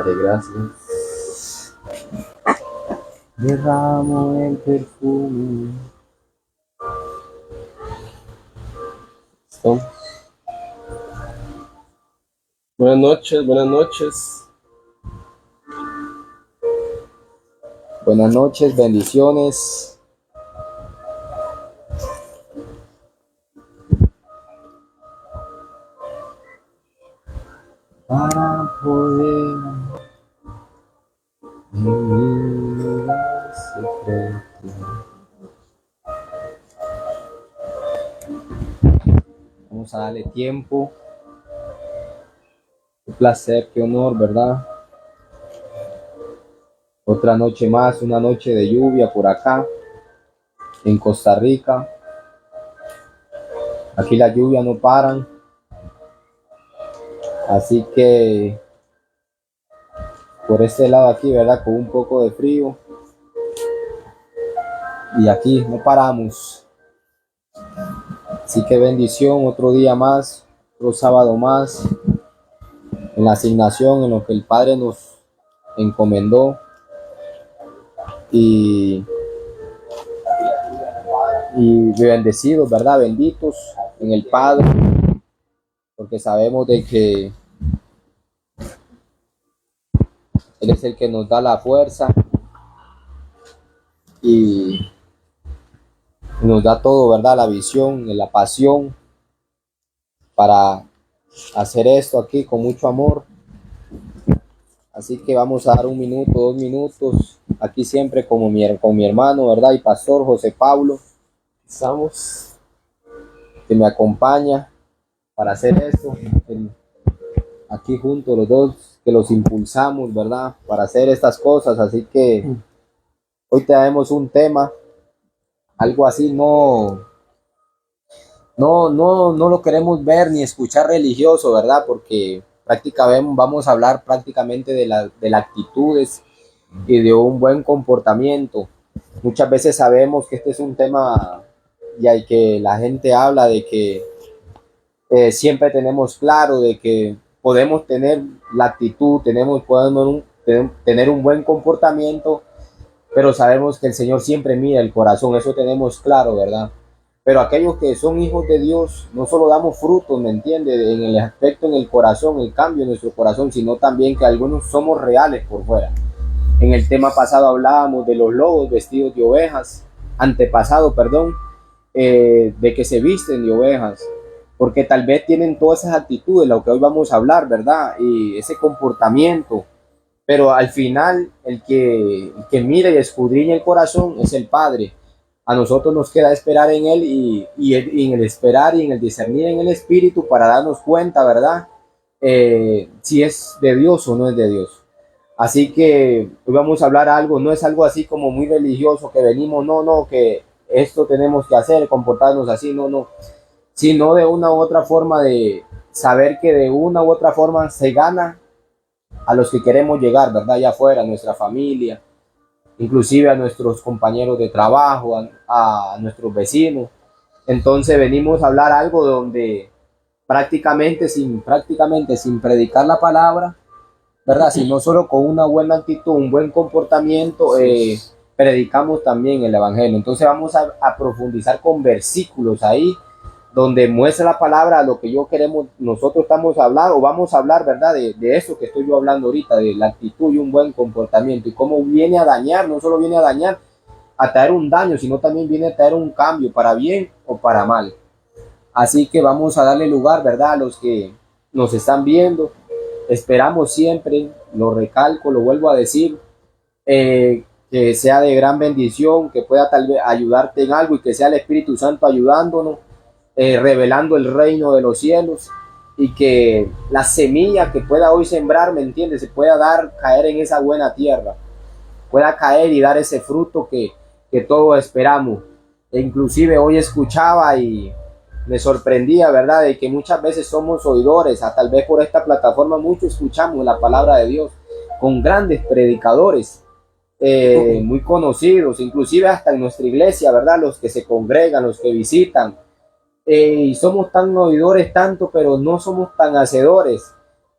Padre, gracias. Derramo el perfume. ¿Listo? Buenas noches, buenas noches. Buenas noches, bendiciones. Para poder en mi lugar secreto. Vamos a darle tiempo. Qué placer, qué honor, ¿verdad? Otra noche más, una noche de lluvia por acá, en Costa Rica. Aquí las lluvias no paran. Así que por este lado aquí, ¿verdad? Con un poco de frío. Y aquí no paramos. Así que bendición, otro día más, otro sábado más, en la asignación, en lo que el Padre nos encomendó. Y bendecidos, ¿verdad? Benditos en el Padre, porque sabemos de que Él es el que nos da la fuerza y nos da todo, ¿verdad? La visión, la pasión para hacer esto aquí con mucho amor. Así que vamos a dar 1 minuto, 2 minutos, aquí siempre como con mi hermano, ¿verdad? Y pastor José Pablo, estamos, que me acompaña para hacer esto, aquí juntos los dos, que los impulsamos, ¿verdad? Para hacer estas cosas. Así que hoy traemos un tema, algo así, no lo queremos ver ni escuchar religioso, ¿verdad? Porque prácticamente vamos a hablar prácticamente de las actitudes y de un buen comportamiento. Muchas veces sabemos que este es un tema y hay que la gente habla de que siempre tenemos claro de que podemos tener la actitud, podemos tener un buen comportamiento, pero sabemos que el Señor siempre mira el corazón, eso tenemos claro, ¿verdad? Pero aquellos que son hijos de Dios, no solo damos frutos, ¿me entiende? En el aspecto, en el corazón, el cambio en nuestro corazón, sino también que algunos somos reales por fuera. En el tema pasado hablábamos de los lobos vestidos de ovejas, antepasado, perdón, de que se visten de ovejas, porque tal vez tienen todas esas actitudes, lo que hoy vamos a hablar, ¿verdad? Y ese comportamiento, pero al final el que mira y escudriña el corazón es el Padre. A nosotros nos queda esperar en Él y en el esperar y en el discernir en el Espíritu para darnos cuenta, ¿verdad? Si es de Dios o no es de Dios. Así que hoy vamos a hablar algo, no es algo así como muy religioso que venimos, no, que esto tenemos que hacer, comportarnos así, no, sino de una u otra forma de saber que de una u otra forma se gana a los que queremos llegar, ¿verdad? Allá afuera, a nuestra familia, inclusive a nuestros compañeros de trabajo, a nuestros vecinos. Entonces venimos a hablar algo donde prácticamente sin predicar la palabra, ¿verdad? Sino solo con una buena actitud, un buen comportamiento, predicamos también el Evangelio. Entonces vamos a profundizar con versículos ahí, donde muestra la palabra lo que nosotros estamos hablando, o vamos a hablar, ¿verdad? De eso que estoy yo hablando ahorita, de la actitud y un buen comportamiento, y cómo viene a dañar, no solo viene a dañar, a traer un daño, sino también viene a traer un cambio, para bien o para mal. Así que vamos a darle lugar, ¿verdad? A los que nos están viendo. Esperamos siempre, lo recalco, lo vuelvo a decir, que sea de gran bendición, que pueda tal vez ayudarte en algo y que sea el Espíritu Santo ayudándonos, revelando el reino de los cielos, y que la semilla que pueda hoy sembrar, ¿me entiendes? Se pueda caer en esa buena tierra, pueda caer y dar ese fruto que todos esperamos. E inclusive hoy escuchaba y me sorprendía, ¿verdad? De que muchas veces somos oidores, tal vez por esta plataforma mucho escuchamos la palabra de Dios con grandes predicadores, muy conocidos, inclusive hasta en nuestra iglesia, ¿verdad? Los que se congregan, los que visitan, y somos tan oidores tanto, pero no somos tan hacedores.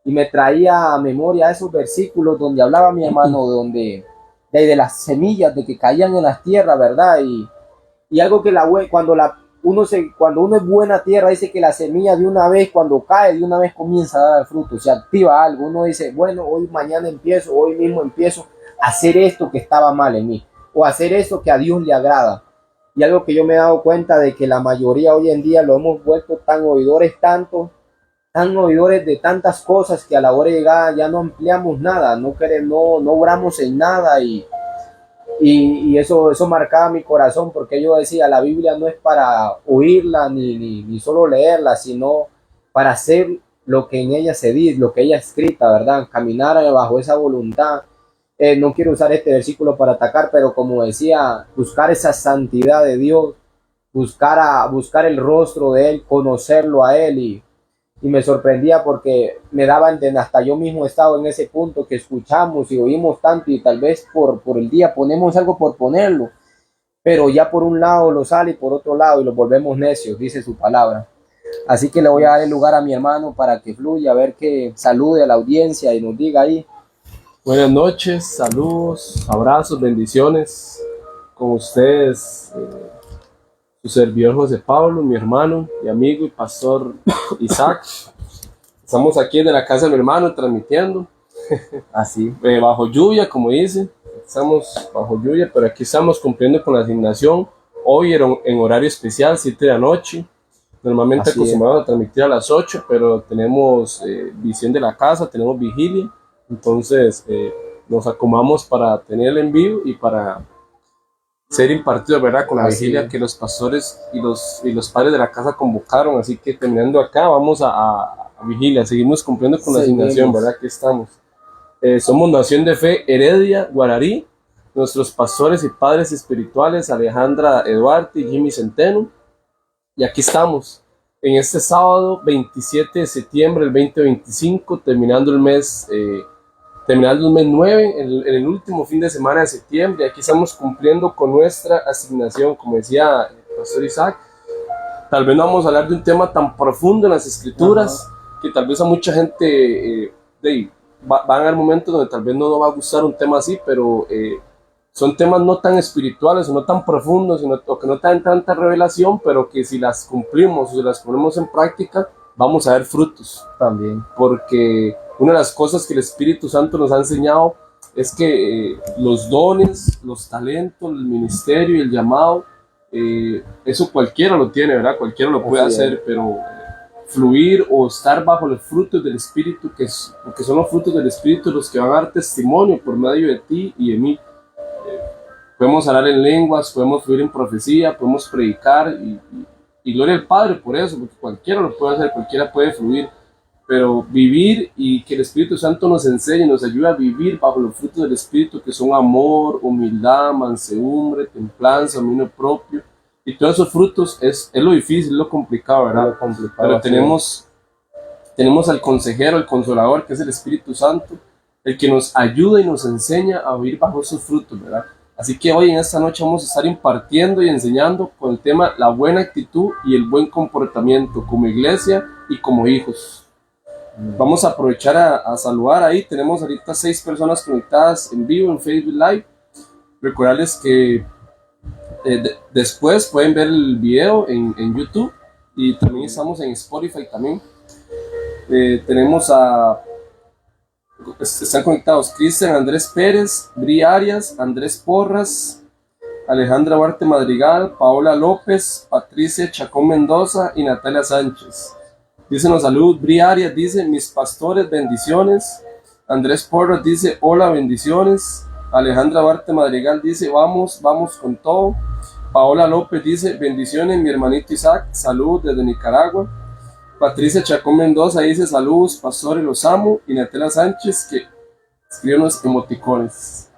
y me traía a memoria esos versículos donde hablaba mi hermano, donde de las semillas de que caían en las tierras, ¿verdad? Y algo que cuando uno es buena tierra, dice que la semilla de una vez, cuando cae, de una vez comienza a dar fruto, se activa algo. Uno dice, bueno, hoy mismo empiezo a hacer esto que estaba mal en mí, o hacer esto que a Dios le agrada. Y algo que yo me he dado cuenta de que la mayoría hoy en día lo hemos vuelto tan oidores de tantas cosas, que a la hora de llegar ya no ampliamos nada, no obramos en nada, y eso marcaba mi corazón, porque yo decía, la Biblia no es para oírla ni solo leerla, sino para hacer lo que en ella se dice, lo que ella escrita, ¿verdad? Caminar bajo esa voluntad. No quiero usar este versículo para atacar, pero como decía, buscar esa santidad de Dios, buscar el rostro de Él, conocerlo a Él, y me sorprendía porque me daba hasta yo mismo he estado en ese punto que escuchamos y oímos tanto, y tal vez por el día ponemos algo por ponerlo, pero ya por un lado lo sale y por otro lado y lo volvemos necios, dice su palabra. Así que le voy a dar el lugar a mi hermano para que fluya, a ver que salude a la audiencia y nos diga ahí. Buenas noches, saludos, abrazos, bendiciones con ustedes, su servidor José Pablo, mi hermano y amigo y pastor Isaac. Estamos aquí de la casa de mi hermano transmitiendo, Así. Bajo lluvia, como dice, estamos bajo lluvia, pero aquí estamos cumpliendo con la asignación. Hoy era en horario especial, 7 de la noche. Normalmente acostumbramos a transmitir a las 8, pero tenemos visión de la casa, tenemos vigilia. Entonces nos acomodamos para tener el envío y para ser impartido, ¿verdad? Con la vigilia que los pastores y los padres de la casa convocaron. Así que terminando acá, vamos a vigilia. Seguimos cumpliendo con la asignación, ¿verdad? Aquí estamos. Somos Nación de Fe Heredia, Guararí. Nuestros pastores y padres espirituales, Alejandra Eduarte y Jimmy Centeno. Y aquí estamos, en este sábado 27 de septiembre del 2025, terminando el mes 9, en el último fin de semana de septiembre. Aquí estamos cumpliendo con nuestra asignación, como decía el pastor Isaac. Tal vez no vamos a hablar de un tema tan profundo en las escrituras, que tal vez a mucha gente van a haber momentos donde tal vez no nos va a gustar un tema así, pero son temas no tan espirituales o no tan profundos, o que no tienen tanta revelación, pero que si las cumplimos o si las ponemos en práctica, vamos a ver frutos también. Porque una de las cosas que el Espíritu Santo nos ha enseñado es que los dones, los talentos, el ministerio y el llamado, eso cualquiera lo tiene, ¿verdad? Cualquiera lo puede hacer, pero fluir o estar bajo los frutos del Espíritu, porque son los frutos del Espíritu los que van a dar testimonio por medio de ti y de mí. Podemos hablar en lenguas, podemos fluir en profecía, podemos predicar, y gloria al Padre por eso, porque cualquiera lo puede hacer, cualquiera puede fluir, pero vivir y que el Espíritu Santo nos enseñe, nos ayude a vivir bajo los frutos del Espíritu, que son amor, humildad, mansedumbre, templanza, dominio propio, y todos esos frutos es lo difícil, es lo complicado, ¿verdad? Pero tenemos al consejero, el consolador, que es el Espíritu Santo, el que nos ayuda y nos enseña a vivir bajo esos frutos, ¿verdad? Así que hoy en esta noche vamos a estar impartiendo y enseñando con el tema la buena actitud y el buen comportamiento como iglesia y como hijos. Vamos a aprovechar a saludar ahí. Tenemos ahorita 6 personas conectadas en vivo en Facebook Live. Recordarles que después pueden ver el video en YouTube, y también estamos en Spotify también. Tenemos están conectados Cristian Andrés Pérez, Bri Arias, Andrés Porras, Alejandra Huarte Madrigal, Paola López, Patricia Chacón Mendoza y Natalia Sánchez. Dicen los saludos. Bri Arias dice: mis pastores, bendiciones. Andrés Porras dice: hola, bendiciones. Alejandra Huarte Madrigal dice: vamos con todo. Paola López dice: bendiciones, mi hermanito Isaac, saludos desde Nicaragua. Patricia Chacón Mendoza dice: saludos, pastores, los amo. Y Natalia Sánchez, que escribe unos emoticones.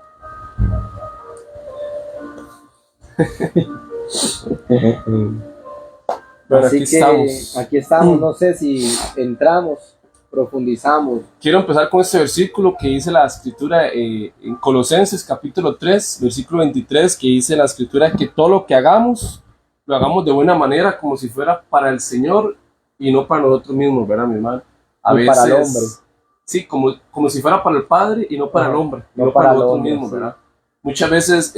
Bueno, aquí estamos. No sé si entramos, profundizamos. Quiero empezar con este versículo que dice la escritura en Colosenses capítulo 3, versículo 23, que dice la escritura que todo lo que hagamos, lo hagamos de buena manera, como si fuera para el Señor y no para nosotros mismos, ¿verdad, mi hermano? A veces, para el hombre. sí, como si fuera para el Padre y no para el hombre, No no para para el nosotros hombre, mismos, sí. ¿verdad? Muchas veces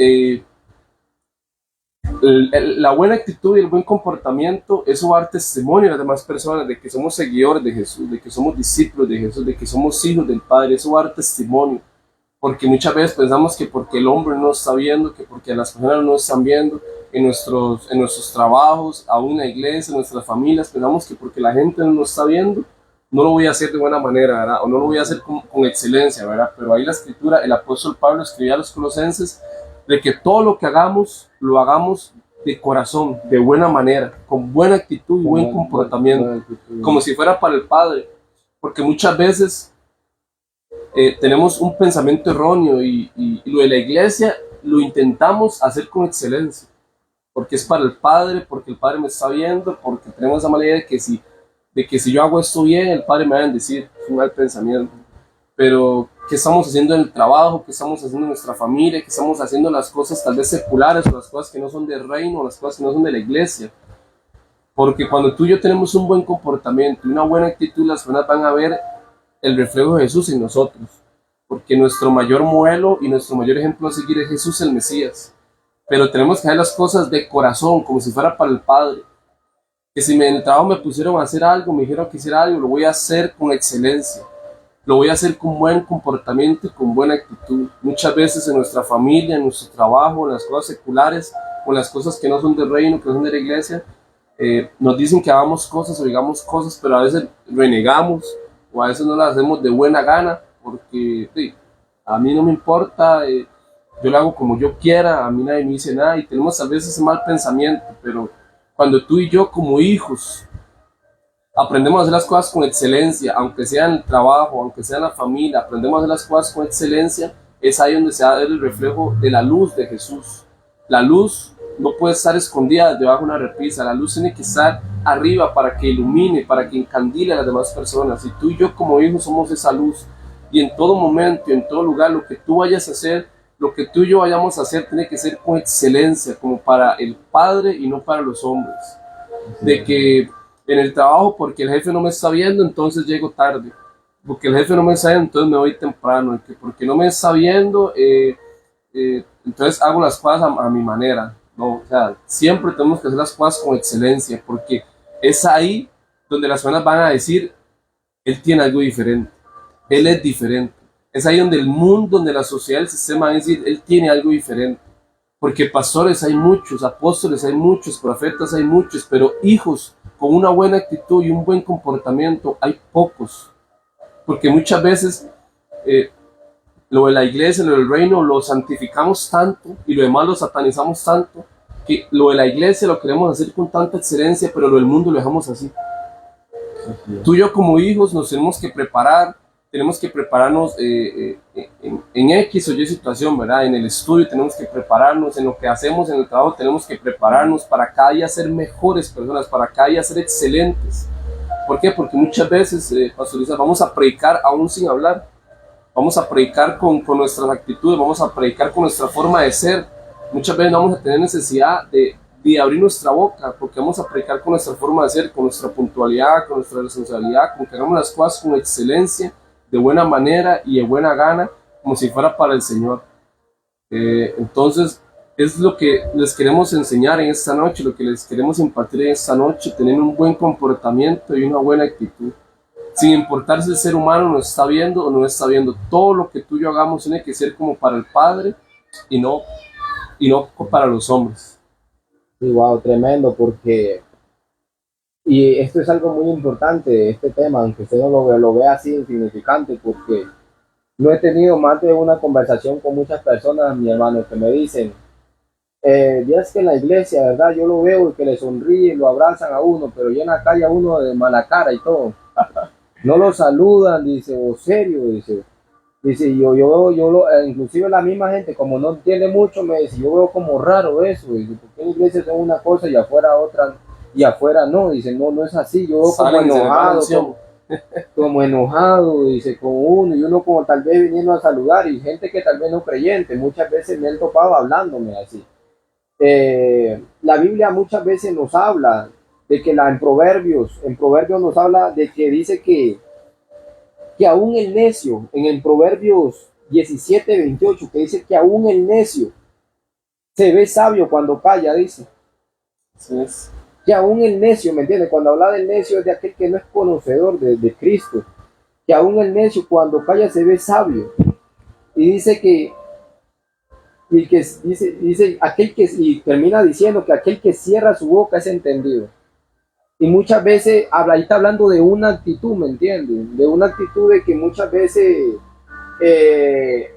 la buena actitud y el buen comportamiento, eso va a dar testimonio a las demás personas de que somos seguidores de Jesús, de que somos discípulos de Jesús, de que somos hijos del Padre, eso va a dar testimonio. Porque muchas veces pensamos que porque el hombre no está viendo, que porque las personas no están viendo, en nuestros trabajos, aún en la iglesia, en nuestras familias, pensamos que porque la gente no lo está viendo, no lo voy a hacer de buena manera, ¿verdad? O no lo voy a hacer con excelencia, ¿verdad? Pero ahí la escritura, el apóstol Pablo escribía a los colosenses de que todo lo que hagamos, lo hagamos de corazón, de buena manera, con buena actitud y buen comportamiento, como si fuera para el Padre. Porque muchas veces tenemos un pensamiento erróneo y lo de la iglesia lo intentamos hacer con excelencia, porque es para el Padre, porque el Padre me está viendo, porque tenemos esa mala idea de que si yo hago esto bien, el Padre me va a bendecir. Es un mal pensamiento. Pero, ¿qué estamos haciendo en el trabajo? ¿Qué estamos haciendo en nuestra familia? ¿Qué estamos haciendo en las cosas tal vez seculares o las cosas que no son del reino o las cosas que no son de la iglesia? Porque cuando tú y yo tenemos un buen comportamiento y una buena actitud, las personas van a ver el reflejo de Jesús en nosotros. Porque nuestro mayor modelo y nuestro mayor ejemplo a seguir es Jesús el Mesías. Pero tenemos que hacer las cosas de corazón, como si fuera para el Padre. Que si en el trabajo me pusieron a hacer algo, me dijeron que hiciera algo, lo voy a hacer con excelencia. Lo voy a hacer con buen comportamiento y con buena actitud. Muchas veces en nuestra familia, en nuestro trabajo, en las cosas seculares, o en las cosas que no son del reino, que no son de la iglesia, nos dicen que hagamos cosas o digamos cosas, pero a veces renegamos o a veces no las hacemos de buena gana, porque sí, a mí no me importa, yo lo hago como yo quiera, a mí nadie me dice nada y tenemos a veces ese mal pensamiento, pero cuando tú y yo como hijos aprendemos a hacer las cosas con excelencia, aunque sea en el trabajo, aunque sea en la familia, aprendemos a hacer las cosas con excelencia, es ahí donde se va a ver el reflejo de la luz de Jesús. La luz no puede estar escondida debajo de una repisa, la luz tiene que estar arriba para que ilumine, para que encandile a las demás personas. Y tú y yo como hijos somos esa luz. Y en todo momento, en todo lugar, lo que tú vayas a hacer, lo que tú y yo vayamos a hacer, tiene que ser con excelencia, como para el Padre y no para los hombres. De que en el trabajo, porque el jefe no me está viendo, entonces llego tarde. Porque el jefe no me está viendo, entonces me voy temprano. Porque no me está viendo, entonces hago las cosas a mi manera. No, o sea, siempre tenemos que hacer las cosas con excelencia, porque es ahí donde las personas van a decir, él tiene algo diferente, él es diferente. Es ahí donde el mundo, donde la sociedad, el sistema va a decir, él tiene algo diferente. Porque pastores hay muchos, apóstoles hay muchos, profetas hay muchos, pero hijos con una buena actitud y un buen comportamiento hay pocos. Porque muchas veces lo de la iglesia, lo del reino, lo santificamos tanto y lo demás lo satanizamos tanto, que lo de la iglesia lo queremos hacer con tanta excelencia, pero lo del mundo lo dejamos así. Tú y yo como hijos nos tenemos que prepararnos en X o Y situación, ¿verdad? En el estudio tenemos que prepararnos, en lo que hacemos en el trabajo tenemos que prepararnos para cada día ser mejores personas, para cada día ser excelentes. ¿Por qué? Porque muchas veces, pastoriza, vamos a predicar aún sin hablar, vamos a predicar con nuestras actitudes, vamos a predicar con nuestra forma de ser. Muchas veces no vamos a tener necesidad de abrir nuestra boca, porque vamos a predicar con nuestra forma de ser, con nuestra puntualidad, con nuestra responsabilidad, con que hagamos las cosas con excelencia, de buena manera y de buena gana, como si fuera para el Señor. Entonces, es lo que les queremos enseñar en esta noche, lo que les queremos impartir en esta noche, tener un buen comportamiento y una buena actitud. Sin importar si el ser humano nos está viendo o no está viendo, todo lo que tú y yo hagamos tiene que ser como para el Padre y no para los hombres. Sí, wow, tremendo, porque, y esto es algo muy importante, este tema, aunque usted no lo vea así insignificante, porque no he tenido más de una conversación con muchas personas, mi hermano, que me dicen, ya es que en la iglesia, ¿verdad? Yo lo veo y que le sonríen, lo abrazan a uno, pero ya en la calle a uno de mala cara y todo. No lo saludan, dice, o serio, dice, inclusive la misma gente, como no entiende mucho, me dice, yo veo como raro eso, dice, porque en la iglesia son una cosa y afuera otra, y afuera no, dice, no es así, yo veo como enojado, como enojado, dice, con uno, y uno como tal vez viniendo a saludar, y gente que tal vez no creyente, muchas veces me han topado hablándome así. La Biblia muchas veces nos habla de que en Proverbios nos habla de que dice que que aún el necio, en el Proverbios 17:28, que dice que aún el necio se ve sabio cuando calla, dice. Así es. Que aún el necio, ¿me entiendes? Cuando habla del necio es de aquel que no es conocedor de Cristo. Que aún el necio cuando calla se ve sabio. Y dice que, dice aquel que, y termina diciendo que aquel que cierra su boca es entendido. Y muchas veces, ahí está hablando de una actitud, ¿me entiendes? De una actitud de que muchas veces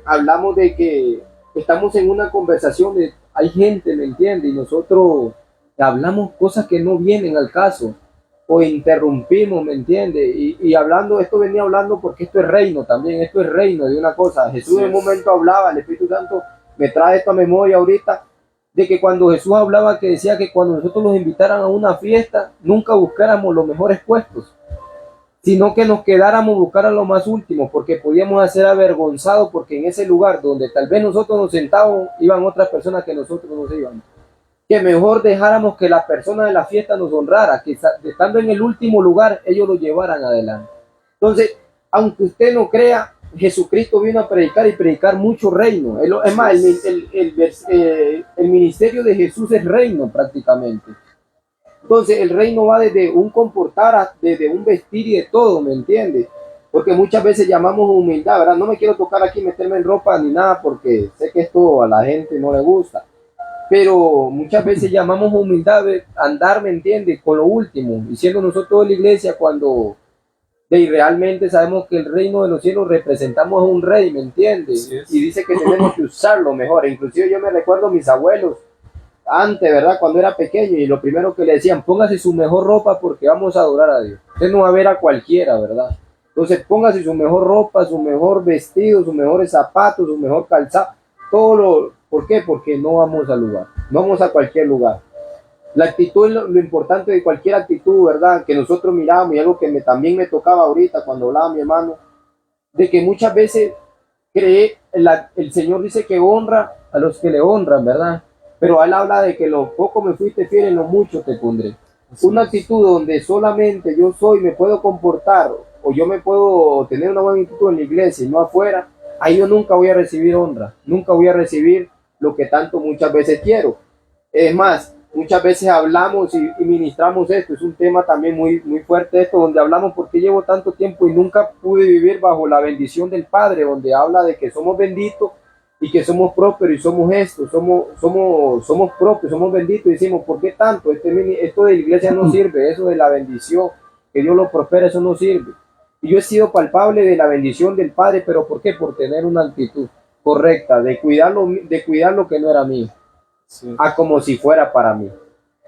hablamos de que estamos en una conversación, hay gente, ¿me entiendes? Y nosotros hablamos cosas que no vienen al caso, o interrumpimos, ¿me entiendes? Y hablando, esto venía hablando porque esto es reino también, esto es reino de una cosa. Jesús en un momento hablaba, el Espíritu Santo me trae esto a memoria ahorita, de que cuando Jesús hablaba, que decía que cuando nosotros los invitaran a una fiesta, nunca buscáramos los mejores puestos, sino que nos quedáramos buscar a lo más último, porque podíamos ser avergonzados, porque en ese lugar donde tal vez nosotros nos sentábamos, iban otras personas que nosotros nos íbamos. Que mejor dejáramos que la persona de la fiesta nos honrara, que estando en el último lugar, ellos lo llevaran adelante. Entonces, aunque usted no crea, Jesucristo vino a predicar y predicar mucho reino. Es más, el ministerio de Jesús es reino prácticamente. Entonces, el reino va desde un comportar, desde un vestir y de todo, ¿me entiendes? Porque muchas veces llamamos humildad, ¿verdad? No me quiero tocar aquí, meterme en ropa ni nada, porque sé que esto a la gente no le gusta. Pero muchas veces llamamos humildad andar, ¿me entiendes? Con lo último, y siendo nosotros de la iglesia cuando realmente sabemos que el reino de los cielos representamos a un rey, ¿me entiendes? Y dice que tenemos que usarlo mejor. Inclusive yo me recuerdo a mis abuelos, antes, ¿verdad? Cuando era pequeño, y lo primero que le decían, póngase su mejor ropa porque vamos a adorar a Dios. Usted no va a ver a cualquiera, ¿verdad? Entonces póngase su mejor ropa, su mejor vestido, sus mejores zapatos, su mejor calzado, todo lo... ¿Por qué? Porque no vamos al lugar, no vamos a cualquier lugar. La actitud es lo importante de cualquier actitud, ¿verdad? Que nosotros miramos, y algo que también me tocaba ahorita cuando hablaba mi hermano, de que muchas veces el Señor dice que honra a los que le honran, ¿verdad? Pero Él habla de que lo poco me fuiste fiel, en lo mucho te pondré. Una actitud donde solamente yo me puedo comportar, o yo me puedo tener una buena actitud en la iglesia y no afuera, ahí yo nunca voy a recibir honra, nunca voy a recibir lo que tanto muchas veces quiero. Es más, muchas veces hablamos y ministramos esto, es un tema también muy, muy fuerte esto, donde hablamos porque llevo tanto tiempo y nunca pude vivir bajo la bendición del Padre, donde habla de que somos benditos y que somos prósperos y somos esto, somos propios, somos benditos, y decimos, ¿por qué tanto? Esto de la iglesia no sirve, eso de la bendición, que Dios lo prospera, eso no sirve. Y yo he sido palpable de la bendición del Padre, pero ¿por qué? Por tener una actitud correcta, de cuidar lo que no era mío, a como si fuera para mí.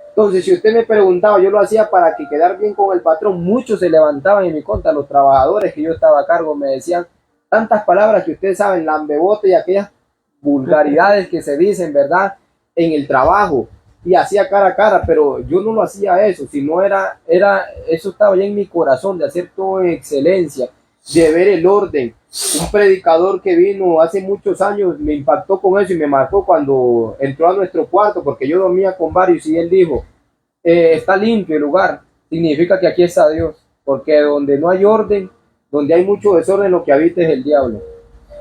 Entonces, si usted me preguntaba, yo lo hacía para que quedar bien con el patrón. Muchos se levantaban en mi contra, los trabajadores que yo estaba a cargo me decían tantas palabras que ustedes saben, lambebote y aquellas vulgaridades que se dicen, ¿verdad? En el trabajo, y hacía cara a cara, pero yo no lo hacía eso, sino eso estaba ya en mi corazón, de hacer todo en excelencia, de ver el orden. Un predicador que vino hace muchos años me impactó con eso y me marcó cuando entró a nuestro cuarto, porque yo dormía con varios, y él dijo, está limpio el lugar, significa que aquí está Dios, porque donde no hay orden, donde hay mucho desorden, lo que habita es el diablo.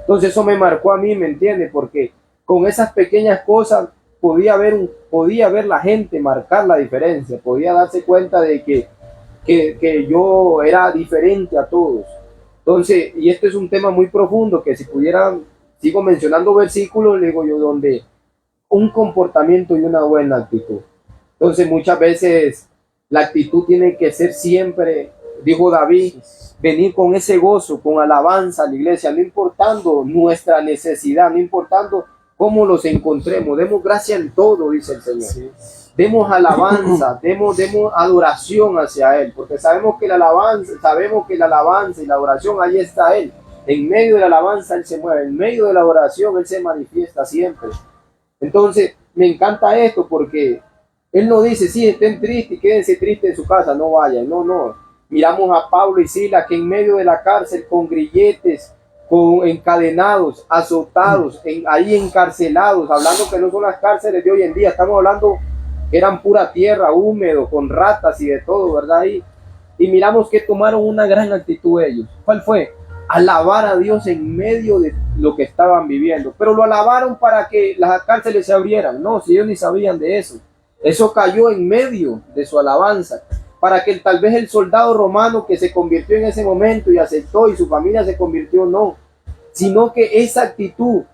Entonces eso me marcó a mí, ¿me entiendes? Porque con esas pequeñas cosas podía ver la gente marcar la diferencia, podía darse cuenta de que yo era diferente a todos. Entonces, y este es un tema muy profundo, que si pudiera, sigo mencionando versículos, le digo yo, donde un comportamiento y una buena actitud. Entonces, muchas veces la actitud tiene que ser siempre, dijo David, venir con ese gozo, con alabanza a la iglesia, no importando nuestra necesidad, no importando cómo los encontremos, demos gracia en todo, dice el Señor. Sí. Demos alabanza, demos adoración hacia Él, porque sabemos que la alabanza y la adoración, ahí está Él. En medio de la alabanza Él se mueve, en medio de la adoración Él se manifiesta siempre. Entonces, me encanta esto, porque Él no dice, sí, estén tristes y quédense tristes en su casa, no vayan, no. Miramos a Pablo y Silas, que en medio de la cárcel, con grilletes, encadenados, azotados, ahí encarcelados, hablando que no son las cárceles de hoy en día, estamos hablando que eran pura tierra, húmedo, con ratas y de todo, ¿verdad? Y miramos que tomaron una gran actitud ellos. ¿Cuál fue? alabar a Dios en medio de lo que estaban viviendo. Pero lo alabaron para que las cárceles se abrieran. No, si ellos ni sabían de eso. Eso cayó en medio de su alabanza, para que tal vez el soldado romano que se convirtió en ese momento y aceptó y su familia se convirtió, no, sino que esa actitud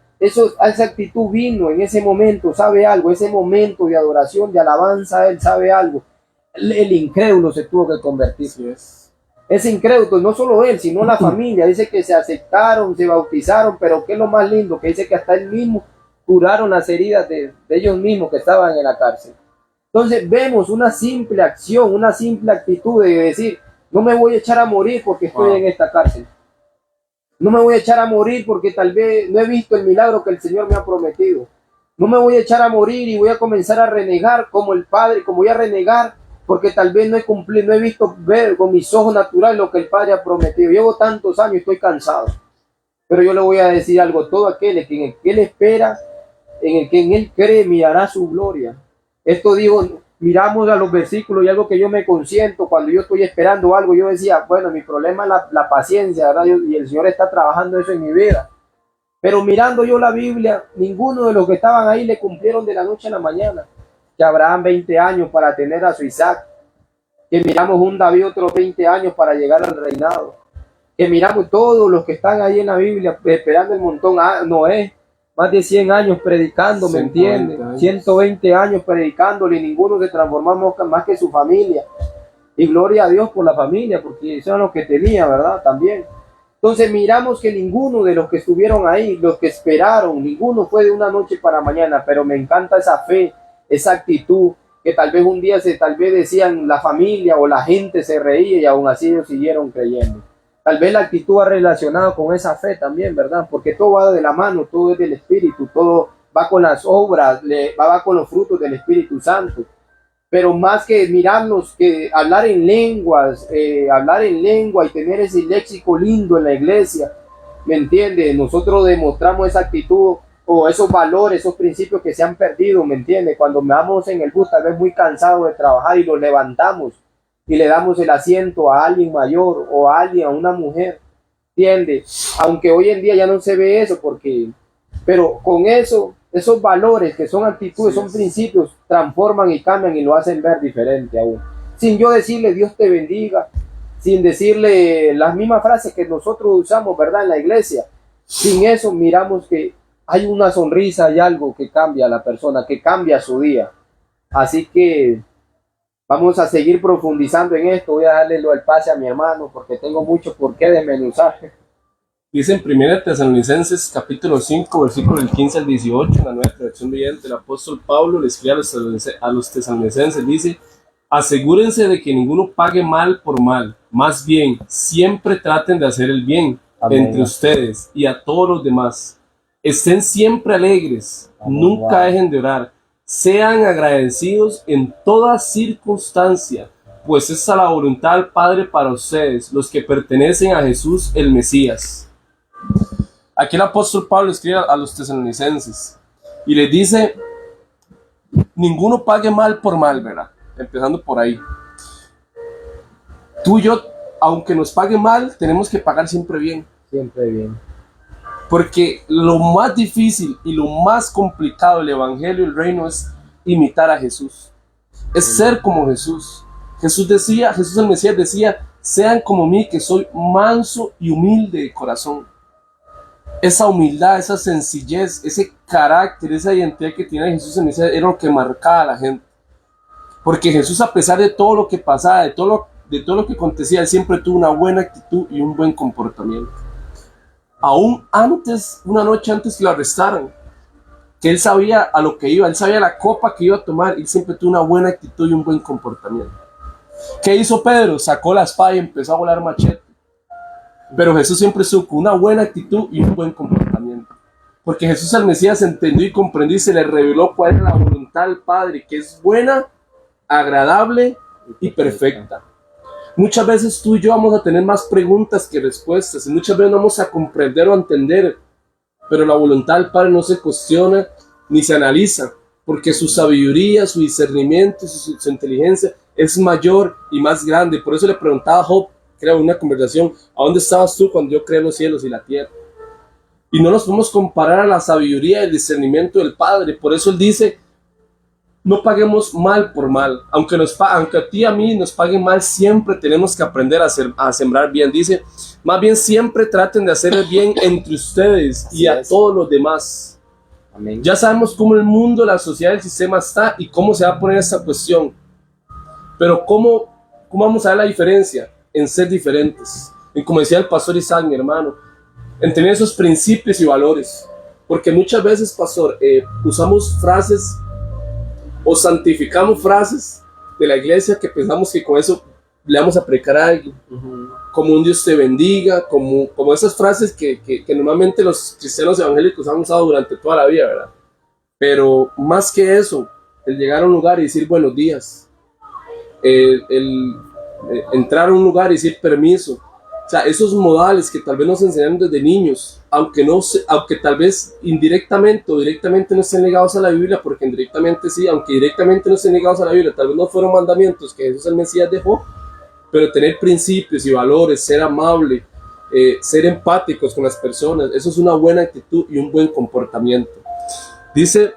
vino en ese momento, sabe algo, ese momento de adoración, de alabanza, él sabe algo. El incrédulo se tuvo que convertir. Así es. Ese incrédulo, no solo él, sino la familia, dice que se aceptaron, se bautizaron, pero que es lo más lindo, que dice que hasta él mismo curaron las heridas de ellos mismos que estaban en la cárcel. Entonces vemos una simple acción, una simple actitud de decir, no me voy a echar a morir porque estoy en esta cárcel. No me voy a echar a morir porque tal vez no he visto el milagro que el Señor me ha prometido. No me voy a echar a morir y voy a comenzar a renegar como el Padre, como voy a renegar porque tal vez no he cumplido, no he visto ver con mis ojos naturales lo que el Padre ha prometido. Llevo tantos años, estoy cansado. Pero yo le voy a decir algo, todo aquel que en el que Él espera, en el que en Él cree, mirará su gloria. Esto digo, miramos a los versículos y algo que yo me consiento cuando yo estoy esperando algo, yo decía, bueno, mi problema es la paciencia, ¿verdad? Y el Señor está trabajando eso en mi vida. Pero mirando yo la Biblia, ninguno de los que estaban ahí le cumplieron de la noche a la mañana. Que Abraham 20 años para tener a su Isaac. Que miramos un David otros 20 años para llegar al reinado. Que miramos todos los que están ahí en la Biblia esperando el montón. Noé, más de 100 años predicando, ¿me entiendes? 120 años predicándole y ninguno se transformó más que su familia. Y gloria a Dios por la familia, porque eso es lo que tenía, ¿verdad? También. Entonces miramos que ninguno de los que estuvieron ahí, los que esperaron, ninguno fue de una noche para mañana, pero me encanta esa fe, esa actitud, que tal vez un día tal vez decían la familia o la gente se reía y aún así ellos siguieron creyendo. Tal vez la actitud va relacionada con esa fe también, ¿verdad? Porque todo va de la mano, todo es del Espíritu, todo va con las obras, va con los frutos del Espíritu Santo. Pero más que mirarnos, que hablar en lenguas, y tener ese léxico lindo en la iglesia, ¿me entiendes? Nosotros demostramos esa actitud o esos valores, esos principios que se han perdido, ¿me entiendes? Cuando vamos en el bus tal vez muy cansados de trabajar y los levantamos y le damos el asiento a alguien mayor o a alguien, a una mujer, ¿entiendes? Aunque hoy en día ya no se ve eso, pero con eso, esos valores que son actitudes, son principios, transforman y cambian y lo hacen ver diferente aún. Sin yo decirle Dios te bendiga, sin decirle las mismas frases que nosotros usamos, ¿verdad? En la iglesia. Sin eso miramos que hay una sonrisa y algo que cambia a la persona, que cambia su día. Así que vamos a seguir profundizando en esto. Voy a darle el pase a mi hermano porque tengo mucho por qué desmenuzar. Dice en 1 Tesalonicenses capítulo 5, versículo del 15 al 18, en la Nueva Traducción Viviente, el apóstol Pablo le escribe a los tesalonicenses, dice: asegúrense de que ninguno pague mal por mal, más bien, siempre traten de hacer el bien. Amén. Entre ustedes y a todos los demás. Estén siempre alegres, amén. Nunca dejen de orar, sean agradecidos en toda circunstancia, pues esa es la voluntad del Padre para ustedes, los que pertenecen a Jesús el Mesías. Aquí el apóstol Pablo escribe a los tesalonicenses y les dice: ninguno pague mal por mal, ¿verdad? Empezando por ahí. Tú y yo, aunque nos paguen mal, tenemos que pagar siempre bien. Siempre bien. Porque lo más difícil y lo más complicado del evangelio, el reino, es imitar a Jesús. Es ser como Jesús. Jesús el Mesías decía: sean como mí, que soy manso y humilde de corazón. Esa humildad, esa sencillez, ese carácter, esa identidad que tiene Jesús el Mesías era lo que marcaba a la gente. Porque Jesús, a pesar de todo lo que pasaba, de todo lo que acontecía, él siempre tuvo una buena actitud y un buen comportamiento. Aún antes, una noche antes que lo arrestaran, que él sabía a lo que iba, él sabía la copa que iba a tomar, y siempre tuvo una buena actitud y un buen comportamiento. ¿Qué hizo Pedro? Sacó la espada y empezó a volar machete. Pero Jesús siempre supo una buena actitud y un buen comportamiento. Porque Jesús el Mesías entendió y comprendió y se le reveló cuál era la voluntad del Padre, que es buena, agradable y perfecta. Muchas veces tú y yo vamos a tener más preguntas que respuestas, y muchas veces no vamos a comprender o entender, pero la voluntad del Padre no se cuestiona ni se analiza, porque su sabiduría, su discernimiento, su inteligencia es mayor y más grande. Por eso le preguntaba a Job: crea una conversación, ¿a dónde estabas tú cuando yo creé los cielos y la tierra? Y no nos podemos comparar a la sabiduría y el discernimiento del Padre. Por eso Él dice, no paguemos mal por mal. Aunque a ti y a mí nos paguen mal, siempre tenemos que aprender a sembrar bien. Dice, más bien siempre traten de hacer el bien entre ustedes y a todos los demás. Amén. Ya sabemos cómo el mundo, la sociedad, el sistema está y cómo se va a poner esta cuestión. Pero ¿cómo vamos a ver la diferencia? En ser diferentes. Y como decía el pastor Isaac, mi hermano, en tener esos principios y valores. Porque muchas veces, pastor, usamos frases o santificamos frases de la iglesia que pensamos que con eso le vamos a predicar a alguien. Como un Dios te bendiga, como esas frases que normalmente los cristianos evangélicos han usado durante toda la vida, ¿verdad? Pero más que eso, el llegar a un lugar y decir buenos días, el entrar a un lugar y decir permiso, o sea, esos modales que tal vez nos enseñaron desde niños, aunque tal vez indirectamente o directamente no estén ligados a la Biblia, porque indirectamente sí, aunque directamente no estén ligados a la Biblia, tal vez no fueron mandamientos que Jesús el Mesías dejó, pero tener principios y valores, ser amable, ser empáticos con las personas, eso es una buena actitud y un buen comportamiento. Dice,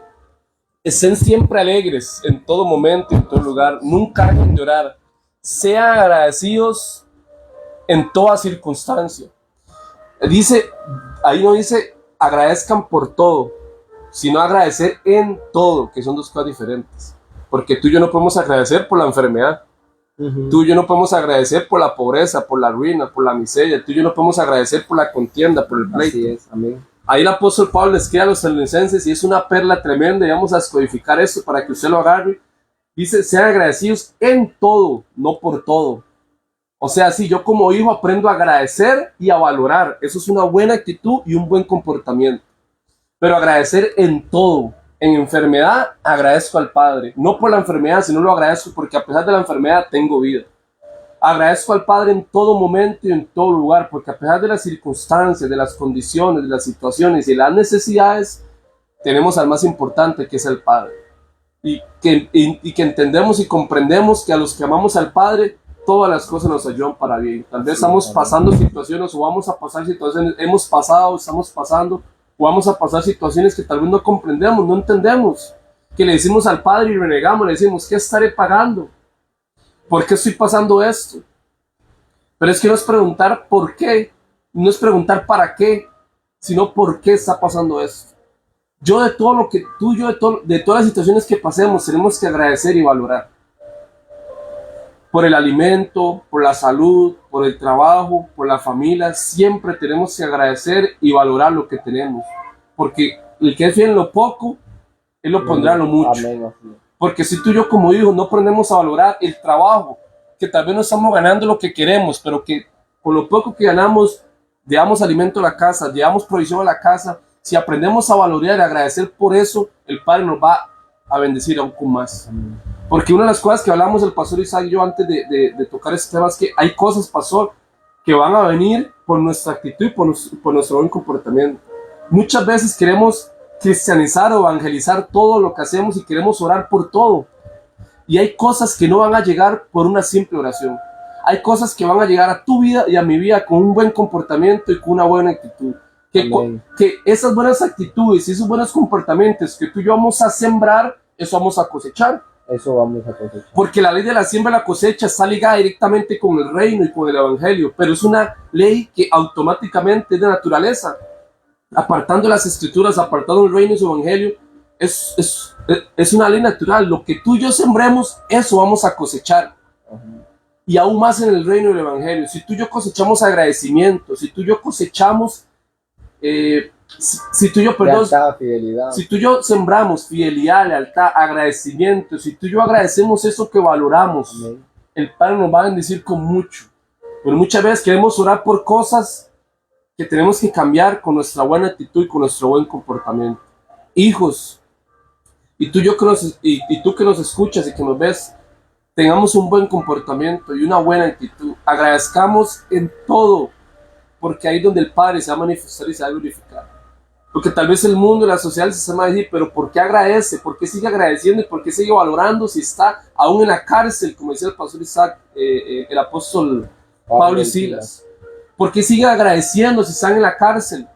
estén siempre alegres en todo momento, en todo lugar, nunca dejen de orar, sean agradecidos en toda circunstancia. Dice, ahí no dice agradezcan por todo, sino agradecer en todo, que son dos cosas diferentes. Porque tú y yo no podemos agradecer por la enfermedad. Tú y yo no podemos agradecer por la pobreza, por la ruina, por la miseria. Tú y yo no podemos agradecer por la contienda, por el pleito. Así es, amén. Ahí el apóstol Pablo les escribe a los tesalonicenses y es una perla tremenda y vamos a descodificar esto para que usted lo agarre. Dice, sean agradecidos en todo, no por todo. O sea, si yo como hijo aprendo a agradecer y a valorar, eso es una buena actitud y un buen comportamiento. Pero agradecer en todo. En enfermedad agradezco al Padre, no por la enfermedad, sino lo agradezco porque a pesar de la enfermedad tengo vida. Agradezco al Padre en todo momento y en todo lugar, porque a pesar de las circunstancias, de las condiciones, de las situaciones y de las necesidades, tenemos al más importante, que es el Padre. Y que entendemos y comprendemos que a los que amamos al Padre, todas las cosas nos ayudan para bien. Tal vez estamos pasando situaciones o vamos a pasar situaciones, hemos pasado, estamos pasando, o vamos a pasar situaciones que tal vez no comprendemos, no entendemos, que le decimos al Padre y renegamos, le decimos, ¿qué estaré pagando? ¿Por qué estoy pasando esto? Pero es que no es preguntar por qué, no es preguntar para qué, sino por qué está pasando esto. Yo de todo lo que tú, yo de todas las situaciones que pasemos, tenemos que agradecer y valorar. Por el alimento, por la salud, por el trabajo, por la familia, siempre tenemos que agradecer y valorar lo que tenemos. Porque el que es fiel en lo poco, Él lo pondrá en lo mucho. Amén. Porque si tú y yo como hijos no aprendemos a valorar el trabajo, que tal vez no estamos ganando lo que queremos, pero que con lo poco que ganamos, llevamos alimento a la casa, llevamos provisión a la casa, si aprendemos a valorar y agradecer por eso, el Padre nos va a bendecir aún con más. Amén. Porque una de las cosas que hablamos el pastor Isaac y yo antes de tocar este tema es que hay cosas, pastor, que van a venir por nuestra actitud y por nuestro buen comportamiento. Muchas veces queremos cristianizar o evangelizar todo lo que hacemos y queremos orar por todo. Y hay cosas que no van a llegar por una simple oración. Hay cosas que van a llegar a tu vida y a mi vida con un buen comportamiento y con una buena actitud. Que esas buenas actitudes y esos buenos comportamientos que tú y yo vamos a sembrar, eso vamos a cosechar. Eso vamos a cosechar. Porque la ley de la siembra y la cosecha está ligada directamente con el reino y con el evangelio, pero es una ley que automáticamente es de naturaleza. Apartando las escrituras, apartando el reino y su evangelio, es una ley natural. Lo que tú y yo sembremos, eso vamos a cosechar. Y aún más en el reino y el evangelio. Si tú y yo cosechamos agradecimiento, si tú y yo cosechamos si tú y yo, perdón, lealtad, fidelidad. Si tú y yo sembramos fidelidad, lealtad, agradecimiento, si tú y yo agradecemos eso que valoramos, amén, el Padre nos va a bendecir con mucho. Pero muchas veces queremos orar por cosas que tenemos que cambiar con nuestra buena actitud y con nuestro buen comportamiento. Hijos, y tú que nos escuchas y que nos ves, tengamos un buen comportamiento y una buena actitud. Agradezcamos en todo, porque ahí es donde el Padre se va a manifestar y se va a glorificar. Porque tal vez el mundo y la sociedad se van a decir, pero ¿por qué agradece? ¿Por qué sigue agradeciendo? ¿Y por qué sigue valorando si está aún en la cárcel? Como decía el pastor Isaac, el apóstol Pablo y Silas? ¿Por qué siguen agradeciendo si están en la cárcel?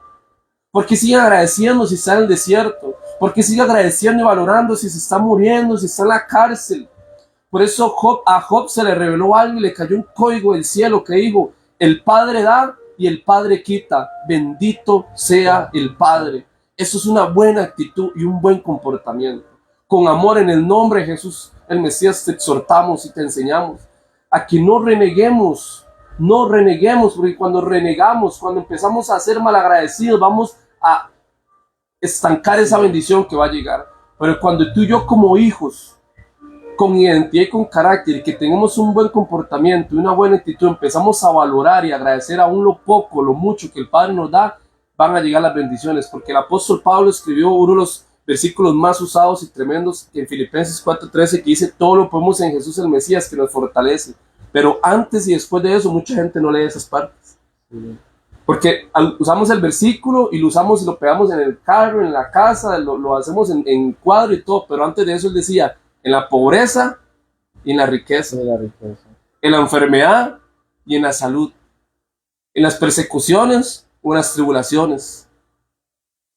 ¿Por qué siguen agradeciendo si están en el desierto? ¿Por qué siguen agradeciendo y valorando si se está muriendo, si está en la cárcel? Por eso a Job se le reveló algo y le cayó un código del cielo que dijo: el Padre da y el Padre quita. Bendito sea el Padre. Eso es una buena actitud y un buen comportamiento. Con amor, en el nombre de Jesús, el Mesías, te exhortamos y te enseñamos a que no reneguemos, porque cuando renegamos, cuando empezamos a ser malagradecidos, vamos a estancar esa bendición que va a llegar. Pero cuando tú y yo, como hijos, con identidad y con carácter, y que tengamos un buen comportamiento y una buena actitud, empezamos a valorar y agradecer aún lo poco, lo mucho que el Padre nos da, van a llegar las bendiciones, porque el apóstol Pablo escribió uno de los versículos más usados y tremendos en Filipenses 4:13, que dice: todo lo podemos en Jesús el Mesías, que nos fortalece. Pero antes y después de eso, mucha gente no lee esas partes. Porque usamos el versículo y lo usamos y lo pegamos en el carro, en la casa, lo hacemos en cuadro y todo, pero antes de eso él decía: en la pobreza y en la riqueza, en la enfermedad y en la salud, en las persecuciones o en las tribulaciones,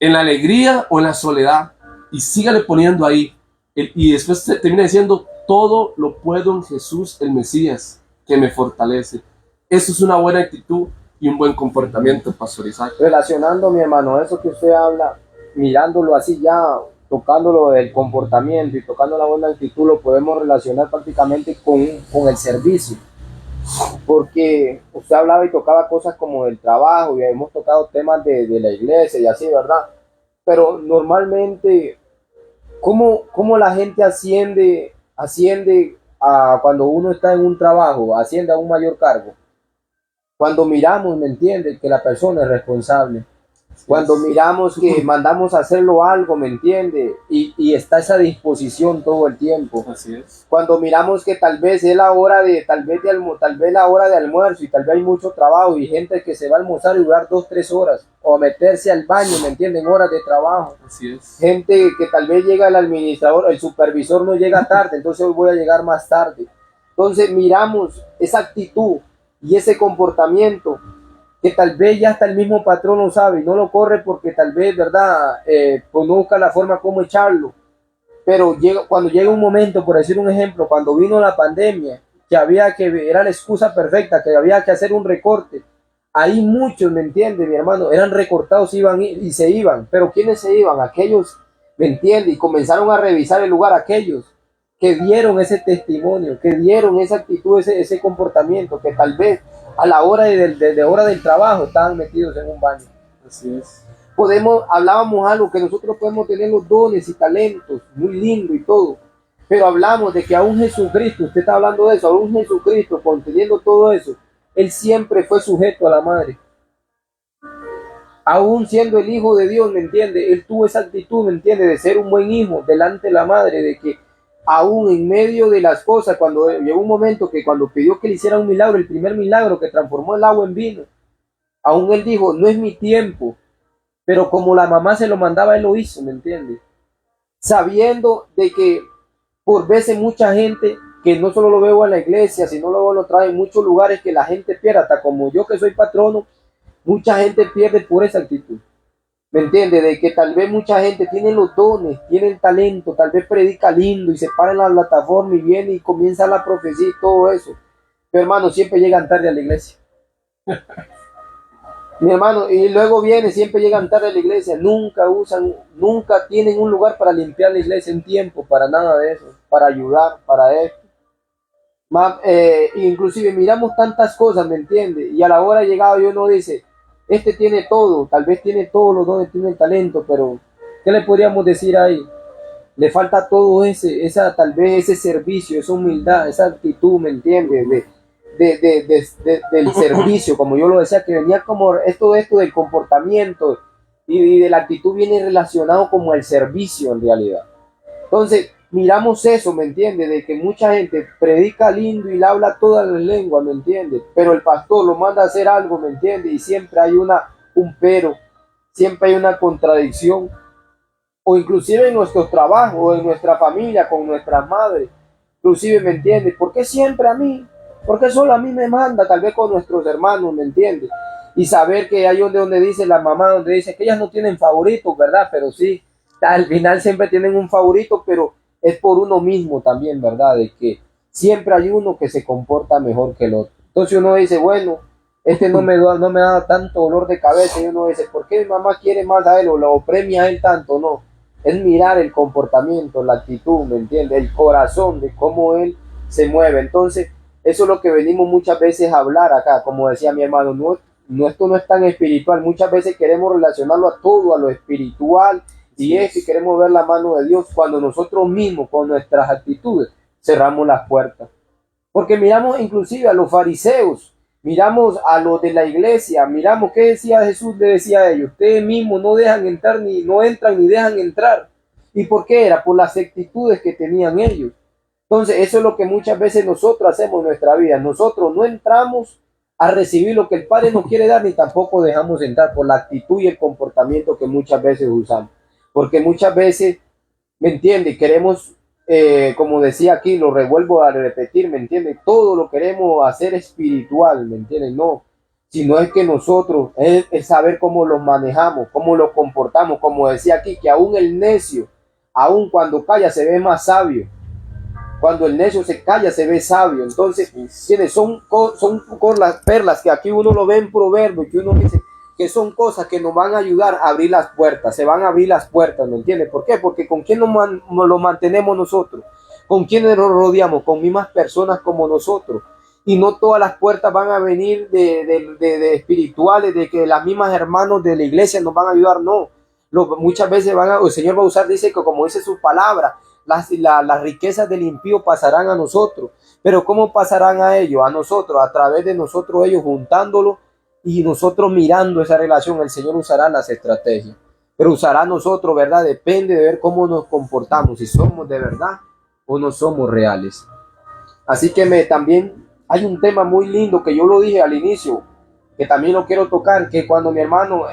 en la alegría o en la soledad. Y sígale poniendo ahí. Y después termina diciendo: todo lo puedo en Jesús el Mesías, que me fortalece. Eso es una buena actitud y un buen comportamiento, Pastor Isaac. Relacionando, mi hermano, eso que usted habla, mirándolo así ya, tocándolo del comportamiento y tocando la buena actitud, lo podemos relacionar prácticamente con el servicio. Porque usted hablaba y tocaba cosas como del trabajo, y hemos tocado temas de la iglesia y así, ¿verdad? Pero normalmente, ¿cómo la gente asciende a cuando uno está en un trabajo, asciende a un mayor cargo? Cuando miramos, ¿me entiende?, que la persona es responsable. Cuando miramos que mandamos a hacerlo algo, ¿me entiende? Y está esa disposición todo el tiempo. Así es. Cuando miramos que tal vez es la hora tal vez la hora de almuerzo, y tal vez hay mucho trabajo y gente que se va a almorzar y durar 2-3 horas, o meterse al baño, ¿me entienden?, horas de trabajo. Así es. Gente que tal vez llega el administrador, el supervisor no llega tarde, entonces hoy voy a llegar más tarde. Entonces miramos esa actitud y ese comportamiento que tal vez ya hasta el mismo patrón lo sabe y no lo corre porque tal vez, ¿verdad?, pues no busca la forma como echarlo. Pero cuando llega un momento, por decir un ejemplo, cuando vino la pandemia, era la excusa perfecta, que había que hacer un recorte. Ahí muchos, ¿me entiende, mi hermano? Eran recortados, iban y se iban. Pero ¿quiénes se iban? Aquellos, ¿me entiende? Y comenzaron a revisar el lugar, aquellos que dieron ese testimonio, que dieron esa actitud, ese comportamiento, que tal vez a la hora hora del trabajo estaban metidos en un baño. Así es. Hablábamos algo, que nosotros podemos tener los dones y talentos, muy lindo y todo, pero hablamos de que aún Jesucristo, usted está hablando de eso, aún Jesucristo, conteniendo todo eso, él siempre fue sujeto a la madre. Aún siendo el hijo de Dios, ¿me entiende?, él tuvo esa actitud, ¿me entiende?, de ser un buen hijo delante de la madre, de que aún en medio de las cosas, cuando llegó un momento que cuando pidió que le hiciera un milagro, el primer milagro que transformó el agua en vino, aún él dijo: no es mi tiempo, pero como la mamá se lo mandaba, él lo hizo, ¿me entiende? Sabiendo de que por veces mucha gente, que no solo lo veo en la iglesia, sino luego lo trae en muchos lugares, que la gente pierde, hasta como yo que soy patrono, mucha gente pierde por esa actitud. ¿Me entiende? De que tal vez mucha gente tiene los dones, tiene el talento, tal vez predica lindo y se para en la plataforma y viene y comienza la profecía y todo eso. Pero hermano, siempre llegan tarde a la iglesia. Mi hermano, y luego siempre llegan tarde a la iglesia, nunca tienen un lugar para limpiar la iglesia en tiempo, para nada de eso, para ayudar, para esto. Inclusive miramos tantas cosas, ¿me entiende? Y a la hora llegado uno dice: este tiene todo, tal vez tiene todos los dones, tiene el talento, pero ¿qué le podríamos decir ahí? Le falta todo tal vez ese servicio, esa humildad, esa actitud, ¿me entiende?, del servicio, como yo lo decía, que venía como esto del comportamiento y de la actitud viene relacionado como el servicio en realidad. Entonces miramos eso, ¿me entiende?, de que mucha gente predica lindo y le habla todas las lenguas, ¿me entiende?, pero el pastor lo manda a hacer algo, ¿me entiende?, y siempre hay un pero, siempre hay una contradicción, o inclusive en nuestros trabajos, o en nuestra familia, con nuestras madres, inclusive, ¿me entiende?, ¿por qué siempre a mí? Porque solo a mí me manda, tal vez con nuestros hermanos, ¿me entiendes? Y saber que hay donde dice la mamá, donde dice que ellas no tienen favoritos, ¿verdad? Pero sí, al final siempre tienen un favorito, pero es por uno mismo también, ¿verdad? De que siempre hay uno que se comporta mejor que el otro. Entonces uno dice, bueno, este no me da tanto dolor de cabeza, y uno dice, ¿por qué mi mamá quiere más a él o lo premia a él tanto? No, es mirar el comportamiento, la actitud, ¿me entiendes? El corazón de cómo él se mueve. Entonces, eso es lo que venimos muchas veces a hablar acá, como decía mi hermano, esto no es tan espiritual, muchas veces queremos relacionarlo a todo, a lo espiritual, y esto, y queremos ver la mano de Dios, cuando nosotros mismos, con nuestras actitudes, cerramos las puertas. Porque miramos inclusive a los fariseos, miramos a los de la iglesia, miramos qué decía Jesús, le decía a ellos, ustedes mismos no dejan entrar, no entran ni dejan entrar. ¿Y por qué era? Por las actitudes que tenían ellos. Entonces, eso es lo que muchas veces nosotros hacemos en nuestra vida. Nosotros no entramos a recibir lo que el Padre nos quiere dar, ni tampoco dejamos entrar por la actitud y el comportamiento que muchas veces usamos. Porque muchas veces, ¿me entiende? Queremos, como decía aquí, lo revuelvo a repetir, ¿me entiende? Todo lo queremos hacer espiritual, ¿me entiende? No, sino es que nosotros, es saber cómo los manejamos, cómo los comportamos, como decía aquí, que aún el necio, aún cuando calla, se ve más sabio. Cuando el necio se calla, se ve sabio. Entonces, son las perlas que aquí uno lo ve en Proverbios, que uno dice que son cosas que nos van a ayudar a abrir las puertas, se van a abrir las puertas, ¿me entiendes? ¿Por qué? Porque ¿con quién nos lo mantenemos nosotros? ¿Con quién nos rodeamos? Con mismas personas como nosotros. Y no todas las puertas van a venir de espirituales, de que las mismas hermanos de la iglesia nos van a ayudar, no. Muchas veces el Señor va a usar, dice que como dice su palabra, las riquezas del impío pasarán a nosotros. Pero ¿cómo pasarán a ellos? A nosotros, a través de nosotros, ellos juntándolo y nosotros mirando esa relación. El Señor usará las estrategias, pero usará a nosotros, ¿verdad? Depende de ver cómo nos comportamos, si somos de verdad o no somos reales. Así que también hay un tema muy lindo que yo lo dije al inicio, que también lo quiero tocar, que cuando mi hermano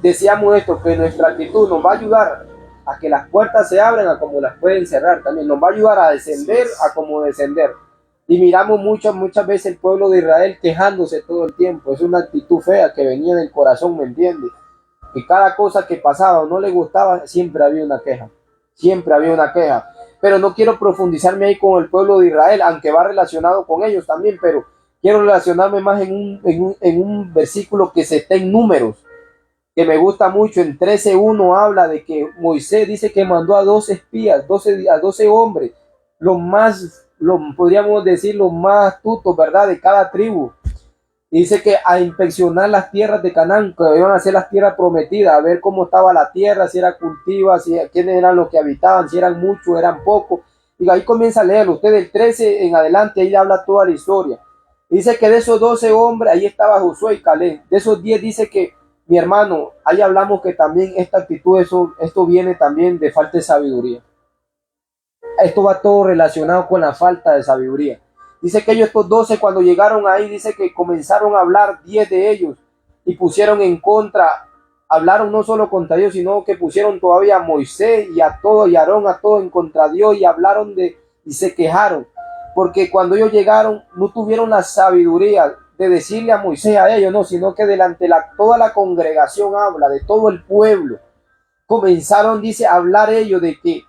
decíamos esto, que nuestra actitud nos va a ayudar a que las puertas se abran, a como las pueden cerrar, también nos va a ayudar a descender, a como descender. Y miramos muchas veces el pueblo de Israel quejándose todo el tiempo. Es una actitud fea que venía del corazón, ¿me entiendes? Que cada cosa que pasaba o no le gustaba, siempre había una queja. Siempre había una queja. Pero no quiero profundizarme ahí con el pueblo de Israel, aunque va relacionado con ellos también, pero quiero relacionarme más en un versículo que se está en Números, que me gusta mucho. En 13:1 habla de que Moisés dice que mandó a 12 espías, a 12 hombres, podríamos decir, los más astutos, ¿verdad? De cada tribu. Y dice que a inspeccionar las tierras de Canaán, que iban a ser las tierras prometidas, a ver cómo estaba la tierra, si era cultiva, quiénes eran los que habitaban, si eran muchos, eran pocos. Y ahí comienza a leerlo. Usted del 13 en adelante, ahí le habla toda la historia. Dice que de esos 12 hombres, ahí estaba Josué y Caleb. De esos 10 dice que, mi hermano, ahí hablamos que también esta actitud, esto viene también de falta de sabiduría. Esto va todo relacionado con la falta de sabiduría. Dice que ellos, estos 12, cuando llegaron ahí, dice que comenzaron a hablar 10 de ellos y pusieron en contra, hablaron no solo contra Dios, sino que pusieron todavía a Moisés y a todo, y a Aarón, a todo en contra de Dios, y hablaron y se quejaron. Porque cuando ellos llegaron, no tuvieron la sabiduría de decirle a Moisés a ellos, no, sino que delante de toda la congregación habla, de todo el pueblo. Comenzaron, dice, a hablar ellos de que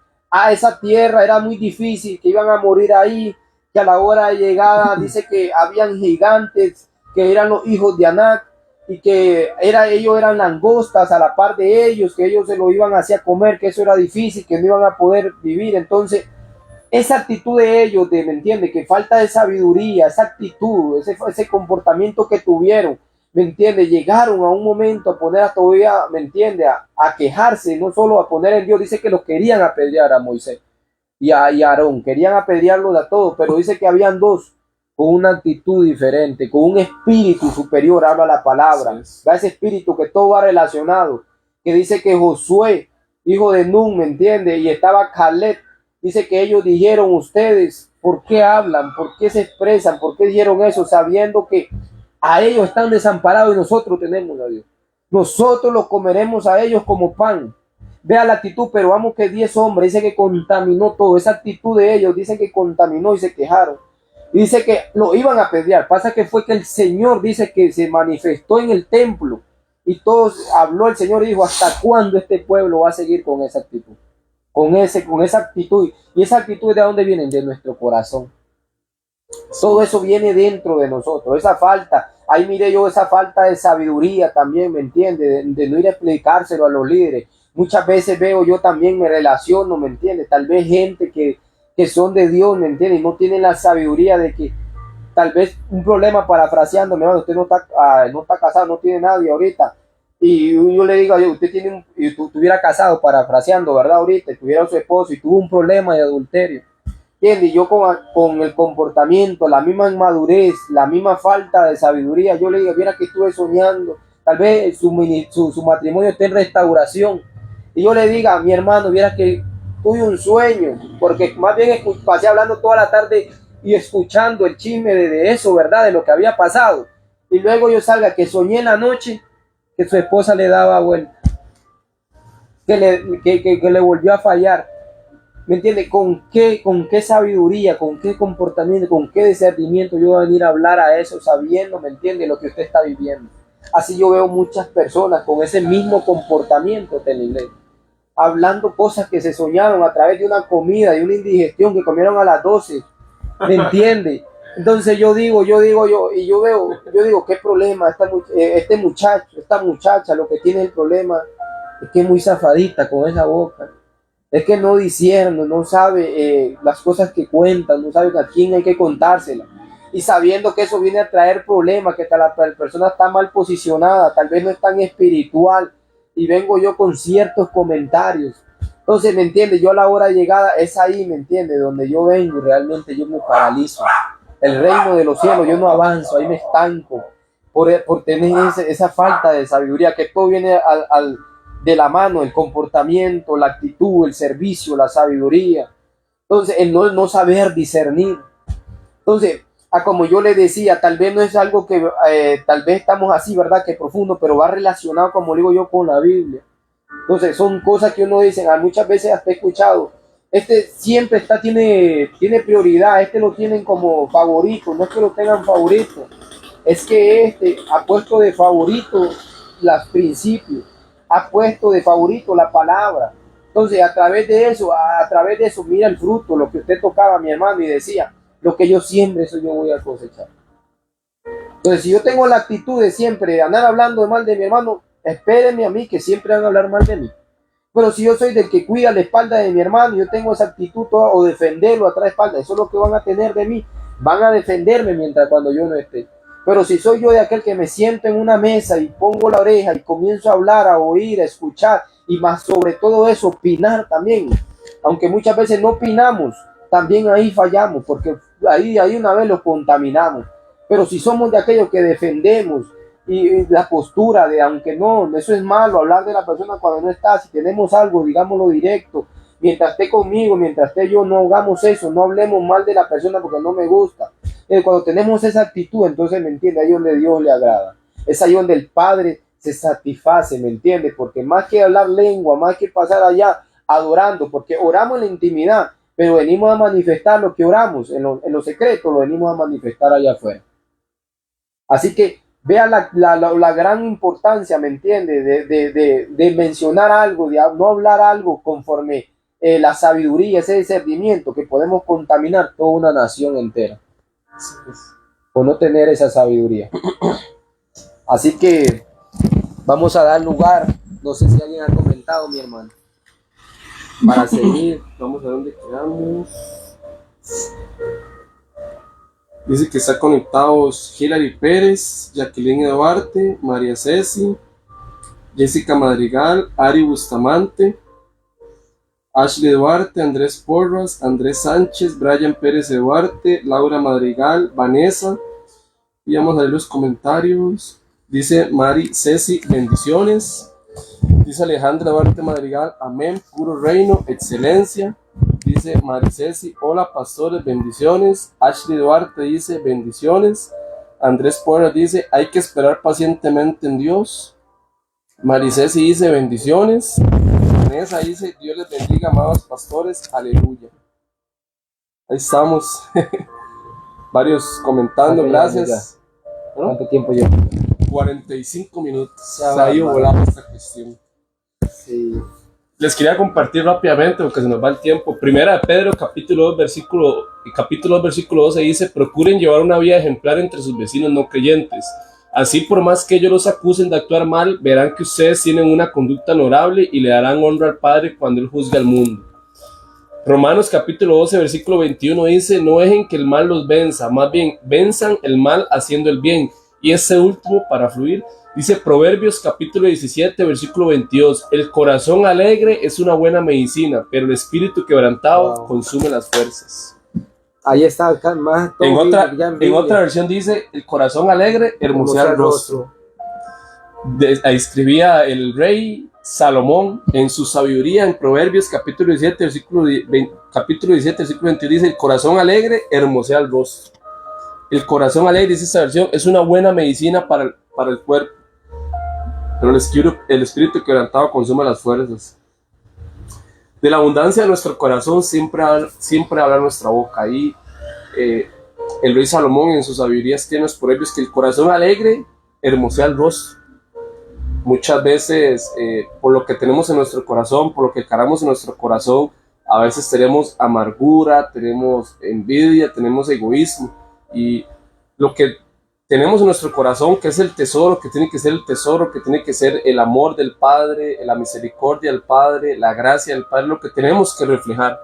esa tierra era muy difícil, que iban a morir ahí, que a la hora de llegada dice que habían gigantes, que eran los hijos de Anac, y que ellos eran langostas a la par de ellos, que ellos se lo iban hacia comer, que eso era difícil, que no iban a poder vivir. Entonces, esa actitud de ellos, ¿me entiende? Que falta de sabiduría, esa actitud, ese comportamiento que tuvieron, ¿me entiende? Llegaron a un momento a poner todavía, ¿me entiende? A quejarse, no solo a poner en Dios. Dice que los querían apedrear a Moisés y a Aarón, querían apedrearlos a todos, pero dice que habían dos con una actitud diferente, con un espíritu superior, habla la palabra. Ese espíritu que todo va relacionado, que dice que Josué, hijo de Nun, ¿me entiende? Y estaba Caleb. Dice que ellos dijeron, ustedes, ¿por qué hablan? ¿Por qué se expresan? ¿Por qué dijeron eso? Sabiendo que a ellos están desamparados y nosotros tenemos a Dios. Nosotros los comeremos a ellos como pan. Vea la actitud, pero vamos que 10 hombres, dice que contaminó todo. Esa actitud de ellos, dice que contaminó y se quejaron. Y dice que lo iban a apedrear. Pasa que fue que el Señor dice que se manifestó en el templo y todos habló el Señor y dijo, ¿hasta cuándo este pueblo va a seguir con esa actitud? Con esa actitud. Y esa actitud, ¿de dónde viene? De nuestro corazón. Todo eso viene dentro de nosotros. Esa falta, ahí mire yo esa falta de sabiduría también, ¿me entiende? De no ir a explicárselo a los líderes. Muchas veces veo yo también, me relaciono, ¿me entiende? Tal vez gente que son de Dios, ¿me entiende? Y no tienen la sabiduría de que tal vez un problema, parafraseando, mi hermano, usted no está casado, no tiene nadie ahorita. Y yo le digo, usted tiene y tú estuviera casado, parafraseando, ¿verdad? Ahorita, y tuviera su esposo y tuvo un problema de adulterio. ¿Entiendes? Yo con el comportamiento, la misma inmadurez, la misma falta de sabiduría, yo le digo, mira que estuve soñando, tal vez su matrimonio esté en restauración. Y yo le diga, mi hermano, mira que tuve un sueño, porque más bien pasé hablando toda la tarde y escuchando el chisme de eso, ¿verdad? De lo que había pasado. Y luego yo salga que soñé en la noche que su esposa le daba vuelta, que le volvió a fallar. ¿Me entiende? ¿Con qué sabiduría, con qué comportamiento, con qué discernimiento yo voy a venir a hablar a eso sabiendo, ¿me entiende? Lo que usted está viviendo. Así yo veo muchas personas con ese mismo comportamiento, Tenile, hablando cosas que se soñaron a través de una comida, de una indigestión que comieron a las 12, ¿me entiende? Entonces yo digo, ¿qué problema? Este muchacho, esta muchacha, lo que tiene el problema es que es muy zafadita con esa boca. Es que no discierne, no sabe las cosas que cuentan, no sabe a quién hay que contárselas. Y sabiendo que eso viene a traer problemas, que la persona está mal posicionada, tal vez no es tan espiritual, y vengo yo con ciertos comentarios. Entonces, ¿me entiende? Yo a la hora de llegada es ahí, ¿me entiende? Donde yo vengo y realmente yo me paralizo. El reino de los cielos, yo no avanzo, ahí me estanco por tener esa falta de sabiduría, que todo viene de la mano, el comportamiento, la actitud, el servicio, la sabiduría. Entonces, el no saber discernir. Entonces, como yo le decía, tal vez no es algo que, tal vez estamos así, ¿verdad? Que profundo, pero va relacionado, como digo yo, con la Biblia. Entonces, son cosas que uno dice, muchas veces hasta he escuchado, siempre tiene prioridad, lo tienen como favorito, no es que lo tengan favorito, es que ha puesto de favorito los principios, ha puesto de favorito la palabra. Entonces, a través de eso, mira el fruto, lo que usted tocaba, mi hermano, y decía, lo que yo siembre, eso yo voy a cosechar. Entonces, si yo tengo la actitud de siempre andar hablando mal de mi hermano, espérenme a mí que siempre van a hablar mal de mí. Pero si yo soy del que cuida la espalda de mi hermano, yo tengo esa actitud toda, o defenderlo atrás de espalda, eso es lo que van a tener de mí. Van a defenderme mientras cuando yo no esté. Pero si soy yo de aquel que me siento en una mesa y pongo la oreja y comienzo a hablar, a oír, a escuchar, y más sobre todo eso, opinar también. Aunque muchas veces no opinamos, también ahí fallamos, porque ahí una vez lo contaminamos. Pero si somos de aquellos que defendemos, y la postura de, aunque no, eso es malo, hablar de la persona cuando no está, si tenemos algo, digámoslo directo, mientras esté conmigo, mientras esté yo, no hagamos eso, no hablemos mal de la persona porque no me gusta. Cuando tenemos esa actitud, entonces, ¿me entiende? Ahí donde Dios le agrada, es ahí donde el Padre se satisface, ¿me entiende? Porque más que hablar lengua, más que pasar allá adorando, porque oramos en la intimidad, pero venimos a manifestar lo que oramos, en lo secreto lo venimos a manifestar allá afuera. Así que vea la gran importancia, ¿me entiende? De mencionar algo, de no hablar algo conforme la sabiduría, ese discernimiento, que podemos contaminar toda una nación entera por no tener esa sabiduría. Así que vamos a dar lugar, no sé si alguien ha comentado, mi hermano, para seguir. Vamos a ver dónde quedamos. Dice que está conectados Hilary Pérez, Jacqueline Duarte, María Ceci, Jessica Madrigal, Ari Bustamante, Ashley Duarte, Andrés Porras, Andrés Sánchez, Brian Pérez Duarte, Laura Madrigal, Vanessa. Y vamos a ver los comentarios. Dice Mari Ceci, bendiciones. Dice Alejandra Duarte Madrigal, amén, puro reino, excelencia. Dice Maricesi, hola pastores, bendiciones. Ashley Duarte dice, bendiciones. Andrés Porras dice, hay que esperar pacientemente en Dios. Maricesi dice, bendiciones. Vanessa dice, Dios les bendiga, amados pastores, aleluya. Ahí estamos. varios comentando, gracias. ¿Cuánto tiempo lleva? 45 minutos. Ya Se ha ido volando esta cuestión. Sí. Les quería compartir rápidamente porque se nos va el tiempo. Primera de Pedro, capítulo 2, versículo 12 dice: procuren llevar una vida ejemplar entre sus vecinos no creyentes. Así, por más que ellos los acusen de actuar mal, verán que ustedes tienen una conducta honorable y le darán honra al Padre cuando Él juzgue al mundo. Romanos capítulo 12, versículo 21 dice: no dejen que el mal los venza, más bien venzan el mal haciendo el bien. Y este último, para fluir, dice Proverbios capítulo 17, versículo 22: el corazón alegre es una buena medicina, pero el espíritu quebrantado consume las fuerzas. Ahí está, más En otra versión dice: el corazón alegre hermosea el rostro. Ahí escribía el rey Salomón en su sabiduría en Proverbios capítulo 17, versículo 21 dice: el corazón alegre hermosea el rostro. El corazón alegre, dice esta versión, es una buena medicina para el cuerpo, pero el espíritu quebrantado consume las fuerzas. De la abundancia de nuestro corazón siempre habla nuestra boca. Ahí el rey Salomón en sus sabidurías tiene los proverbios que el corazón alegre hermosea el rostro. Muchas veces por lo que tenemos en nuestro corazón, por lo que cargamos en nuestro corazón, a veces tenemos amargura, tenemos envidia, tenemos egoísmo, y lo que tenemos en nuestro corazón, que es el tesoro, que tiene que ser el tesoro, que tiene que ser el amor del Padre, la misericordia del Padre, la gracia del Padre, lo que tenemos que reflejar.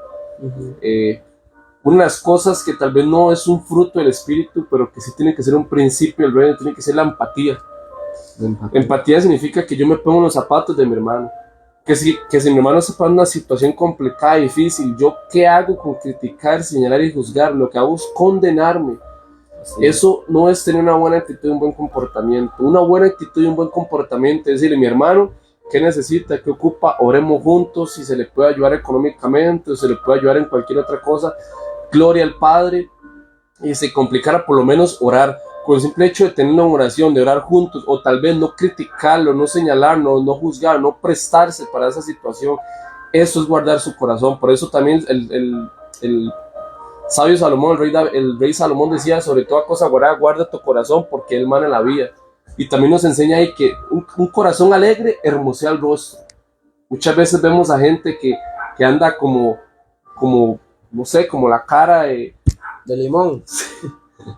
Una de las cosas que tal vez no es un fruto del Espíritu, pero que sí tiene que ser un principio del reino, tiene que ser la empatía. Empatía significa que yo me pongo en los zapatos de mi hermano, que si mi hermano se pone en una situación complicada y difícil, ¿yo qué hago con criticar, señalar y juzgar? Lo que hago es condenarme. Sí. Eso no es tener una buena actitud y un buen comportamiento. Una buena actitud y un buen comportamiento es decirle: mi hermano, ¿qué necesita? ¿Qué ocupa? Oremos juntos. Si se le puede ayudar económicamente o se le puede ayudar en cualquier otra cosa, gloria al Padre. Y si se complicara, por lo menos orar. Con el simple hecho de tener una oración, de orar juntos, o tal vez no criticarlo, no señalarlo, no juzgar, no prestarse para esa situación, eso es guardar su corazón. Por eso también el sabio Salomón, el rey Salomón decía: sobre toda cosa guarda tu corazón, porque él mana la vida. Y también nos enseña ahí que un corazón alegre hermosea el rostro. Muchas veces vemos a gente que anda como no sé, como la cara de limón.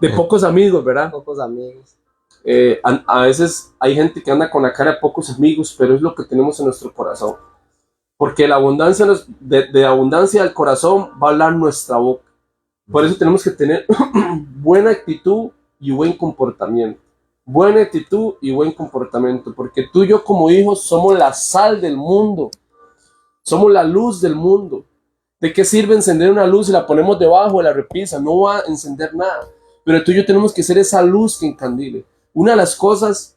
De pocos amigos, ¿verdad? Pocos amigos. A veces hay gente que anda con la cara de pocos amigos, pero es lo que tenemos en nuestro corazón. Porque la abundancia de abundancia del corazón va a hablar nuestra boca. Por eso tenemos que tener buena actitud y buen comportamiento. Buena actitud y buen comportamiento. Porque tú y yo como hijos somos la sal del mundo. Somos la luz del mundo. ¿De qué sirve encender una luz si la ponemos debajo de la repisa? No va a encender nada. Pero tú y yo tenemos que ser esa luz que encandile. Una de las cosas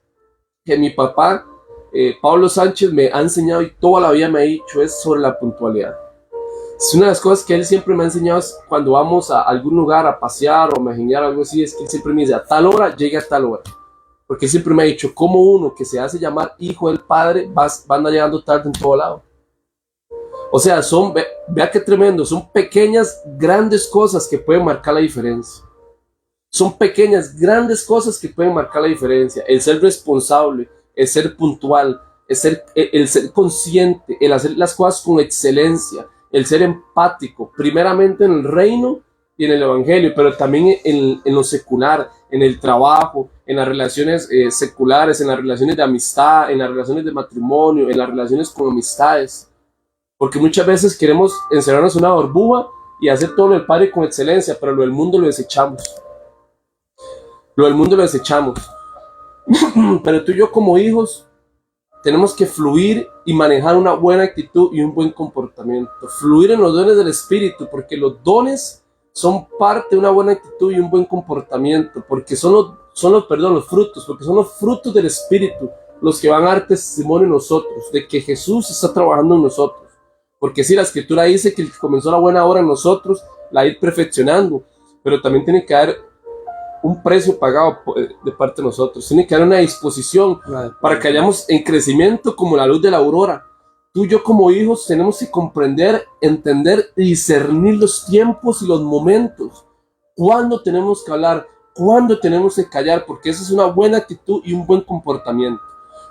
que mi papá, Pablo Sánchez, me ha enseñado y toda la vida me ha dicho es sobre la puntualidad. Es una de las cosas que él siempre me ha enseñado cuando vamos a algún lugar a pasear o a mejenguear o algo así, es que él siempre me dice: a tal hora, llegue a tal hora. Porque él siempre me ha dicho: como uno que se hace llamar hijo del Padre va a andar llegando tarde en todo lado. O sea, vea qué tremendo, son pequeñas, grandes cosas que pueden marcar la diferencia. Son pequeñas, grandes cosas que pueden marcar la diferencia. El ser responsable, el ser puntual, el ser consciente, el hacer las cosas con excelencia, el ser empático, primeramente en el reino y en el evangelio, pero también en lo secular, en el trabajo, en las relaciones seculares, en las relaciones de amistad, en las relaciones de matrimonio, en las relaciones con amistades. Porque muchas veces queremos encerrarnos en una burbuja y hacer todo lo del Padre con excelencia, pero lo del mundo lo desechamos. Lo del mundo lo desechamos. Pero tú y yo como hijos tenemos que fluir y manejar una buena actitud y un buen comportamiento. Fluir en los dones del Espíritu, porque los dones son parte de una buena actitud y un buen comportamiento, porque son los frutos, porque son los frutos del Espíritu los que van a dar testimonio en nosotros, de que Jesús está trabajando en nosotros. Porque sí, la Escritura dice que el que comenzó la buena obra en nosotros la va a ir perfeccionando, pero también tiene que haber un precio pagado de parte de nosotros. Tiene que haber una disposición para que hayamos en crecimiento como la luz de la aurora. Tú y yo como hijos tenemos que comprender, entender y discernir los tiempos y los momentos cuándo tenemos que hablar, cuándo tenemos que callar, porque esa es una buena actitud y un buen comportamiento.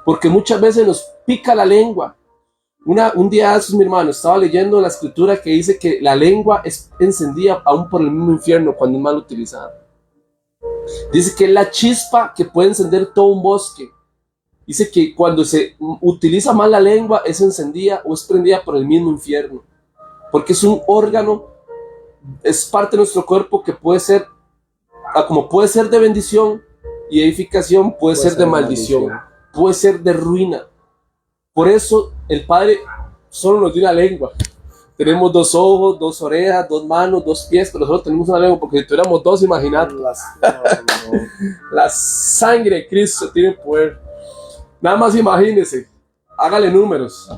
Porque muchas veces nos pica la lengua. Un día, mi hermano, estaba leyendo la escritura que dice que la lengua es encendida aún por el mismo infierno cuando es mal utilizada. Dice que es la chispa que puede encender todo un bosque. Dice que cuando se utiliza mal la lengua es encendida o es prendida por el mismo infierno. Porque es un órgano, es parte de nuestro cuerpo que puede ser, como puede ser de bendición y edificación, puede ser de maldición, puede ser de ruina. Por eso el Padre solo nos dio una lengua. Tenemos 2 ojos, 2 orejas, 2 manos, 2 pies, pero nosotros tenemos una lengua porque si tuviéramos 2, imagínate. La sangre de Cristo tiene poder. Nada más imagínese, hágale números.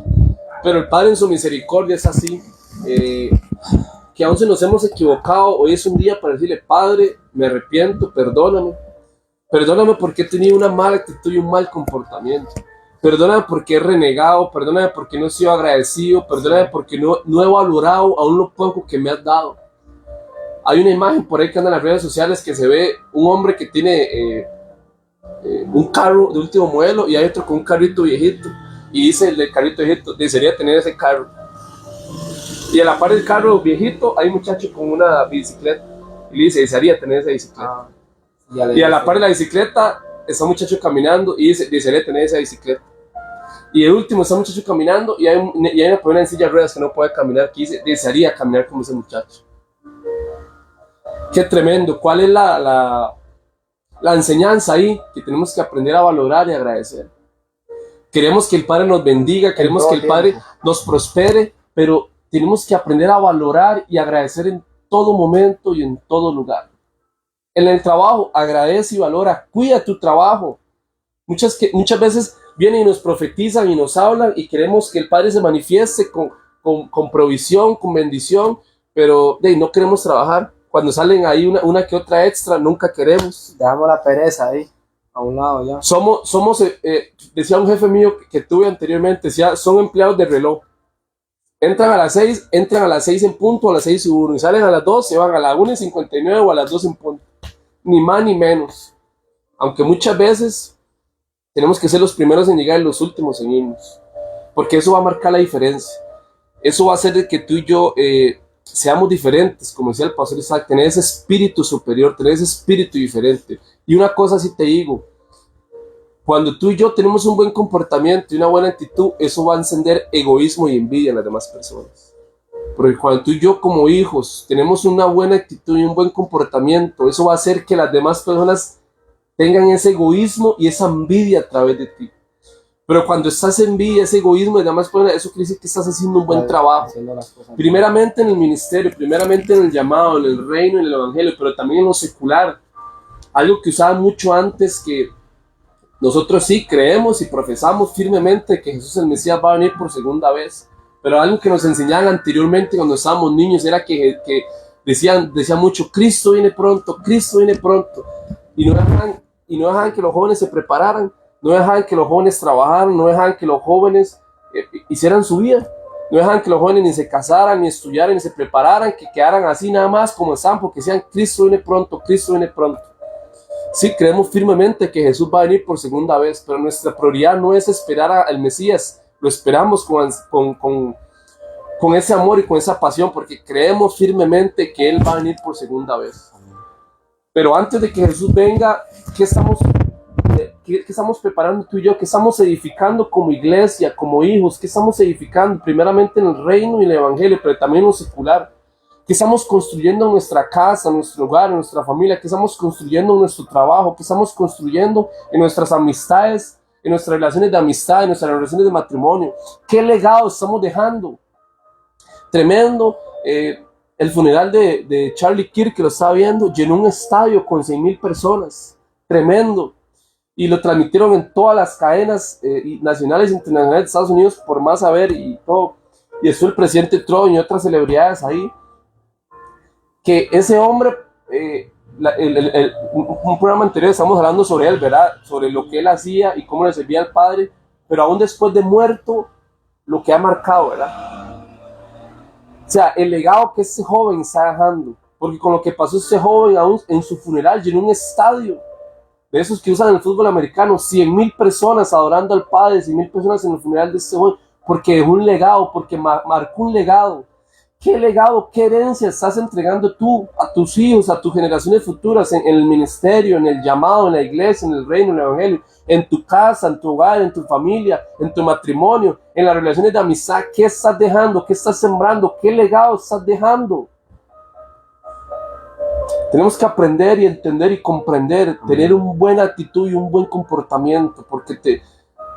Pero el Padre en su misericordia es así, que aún si nos hemos equivocado, hoy es un día para decirle: Padre, me arrepiento, perdóname. Perdóname porque he tenido una mala actitud y un mal comportamiento. Perdóname porque he renegado, perdóname porque no he sido agradecido, perdóname porque no he valorado aún lo poco que me has dado. Hay una imagen por ahí que anda en las redes sociales que se ve un hombre que tiene un carro de último modelo y hay otro con un carrito viejito. Y dice el del carrito viejito: desearía tener ese carro. Y a la par del carro viejito hay un muchacho con una bicicleta y le dice: desearía tener esa bicicleta. Y a la par de la bicicleta está un muchacho caminando y dice: desearía tener esa bicicleta. Y el último está un muchacho caminando y hay una persona en silla de ruedas que no puede caminar, que dice: desearía caminar como ese muchacho. Qué tremendo. ¿Cuál es la enseñanza ahí? Que tenemos que aprender a valorar y agradecer. Queremos que el Padre nos bendiga, queremos que el Padre nos prospere, pero tenemos que aprender a valorar y agradecer en todo momento y en todo lugar. En el trabajo, agradece y valora, cuida tu trabajo. Muchas veces vienen y nos profetizan y nos hablan y queremos que el Padre se manifieste con provisión, con bendición, pero no queremos trabajar. Cuando salen ahí una que otra extra, nunca queremos. Dejamos la pereza ahí, a un lado ya. Decía un jefe mío que tuve anteriormente, decía: son empleados de reloj. Entran a las 6, entran a las 6 en punto, a las 6:01, y salen a las 2, se van a las 1:59 o a las 2 en punto. Ni más ni menos. Aunque muchas veces tenemos que ser los primeros en llegar y los últimos en irnos. Porque eso va a marcar la diferencia. Eso va a hacer de que tú y yo seamos diferentes, como decía el pastor Isaac, tener ese espíritu superior, tener ese espíritu diferente. Y una cosa sí te digo: cuando tú y yo tenemos un buen comportamiento y una buena actitud, eso va a encender egoísmo y envidia en las demás personas. Porque cuando tú y yo como hijos tenemos una buena actitud y un buen comportamiento, eso va a hacer que las demás personas tengan ese egoísmo y esa envidia a través de ti. Pero cuando estás envidia, ese egoísmo y demás personas, eso quiere decir que estás haciendo un buen trabajo. Primeramente en el ministerio, primeramente en el llamado, en el reino, en el evangelio, pero también en lo secular. Algo que usaba mucho antes, que nosotros sí creemos y profesamos firmemente que Jesús el Mesías va a venir por segunda vez. Pero algo que nos enseñaban anteriormente cuando estábamos niños era que decían mucho: Cristo viene pronto, Cristo viene pronto. Y no dejaban que los jóvenes se prepararan, no dejaban que los jóvenes trabajaran, no dejaban que los jóvenes hicieran su vida, no dejaban que los jóvenes ni se casaran, ni estudiaran, ni se prepararan, que quedaran así nada más como están, porque decían: Cristo viene pronto, Cristo viene pronto. Sí, creemos firmemente que Jesús va a venir por segunda vez, pero nuestra prioridad no es esperar al Mesías, lo esperamos con ese amor y con esa pasión, porque creemos firmemente que Él va a venir por segunda vez. Pero antes de que Jesús venga, ¿qué estamos preparando tú y yo? ¿Qué estamos edificando como iglesia, como hijos? ¿Qué estamos edificando? Primeramente en el reino y el evangelio, pero también en lo secular. ¿Qué estamos construyendo en nuestra casa, en nuestro hogar, en nuestra familia? ¿Qué estamos construyendo en nuestro trabajo? ¿Qué estamos construyendo en nuestras amistades, en nuestras relaciones de amistad, en nuestras relaciones de matrimonio? ¿Qué legado estamos dejando? Tremendo. El funeral de Charlie Kirk, que lo estaba viendo, llenó un estadio con 6,000 personas. Tremendo. Y lo transmitieron en todas las cadenas nacionales e internacionales de Estados Unidos, por más saber y todo. Y estuvo el presidente Trump y otras celebridades ahí. Que ese hombre, un programa anterior estamos hablando sobre él, ¿verdad? Sobre lo que él hacía y cómo le servía al Padre, pero aún después de muerto, lo que ha marcado, ¿verdad? O sea, el legado que ese joven está dejando, porque con lo que pasó este joven aún en su funeral llenó un estadio de esos que usan el fútbol americano, 100,000 personas adorando al Padre, 100,000 personas en el funeral de este joven, porque dejó un legado, porque marcó un legado. ¿Qué legado, qué herencia estás entregando tú a tus hijos, a tus generaciones futuras, en el ministerio, en el llamado, en la iglesia, en el reino, en el evangelio, en tu casa, en tu hogar, en tu familia, en tu matrimonio, en las relaciones de amistad? ¿Qué estás dejando? ¿Qué estás sembrando? ¿Qué legado estás dejando? Tenemos que aprender y entender y comprender, tener una buena actitud y un buen comportamiento, porque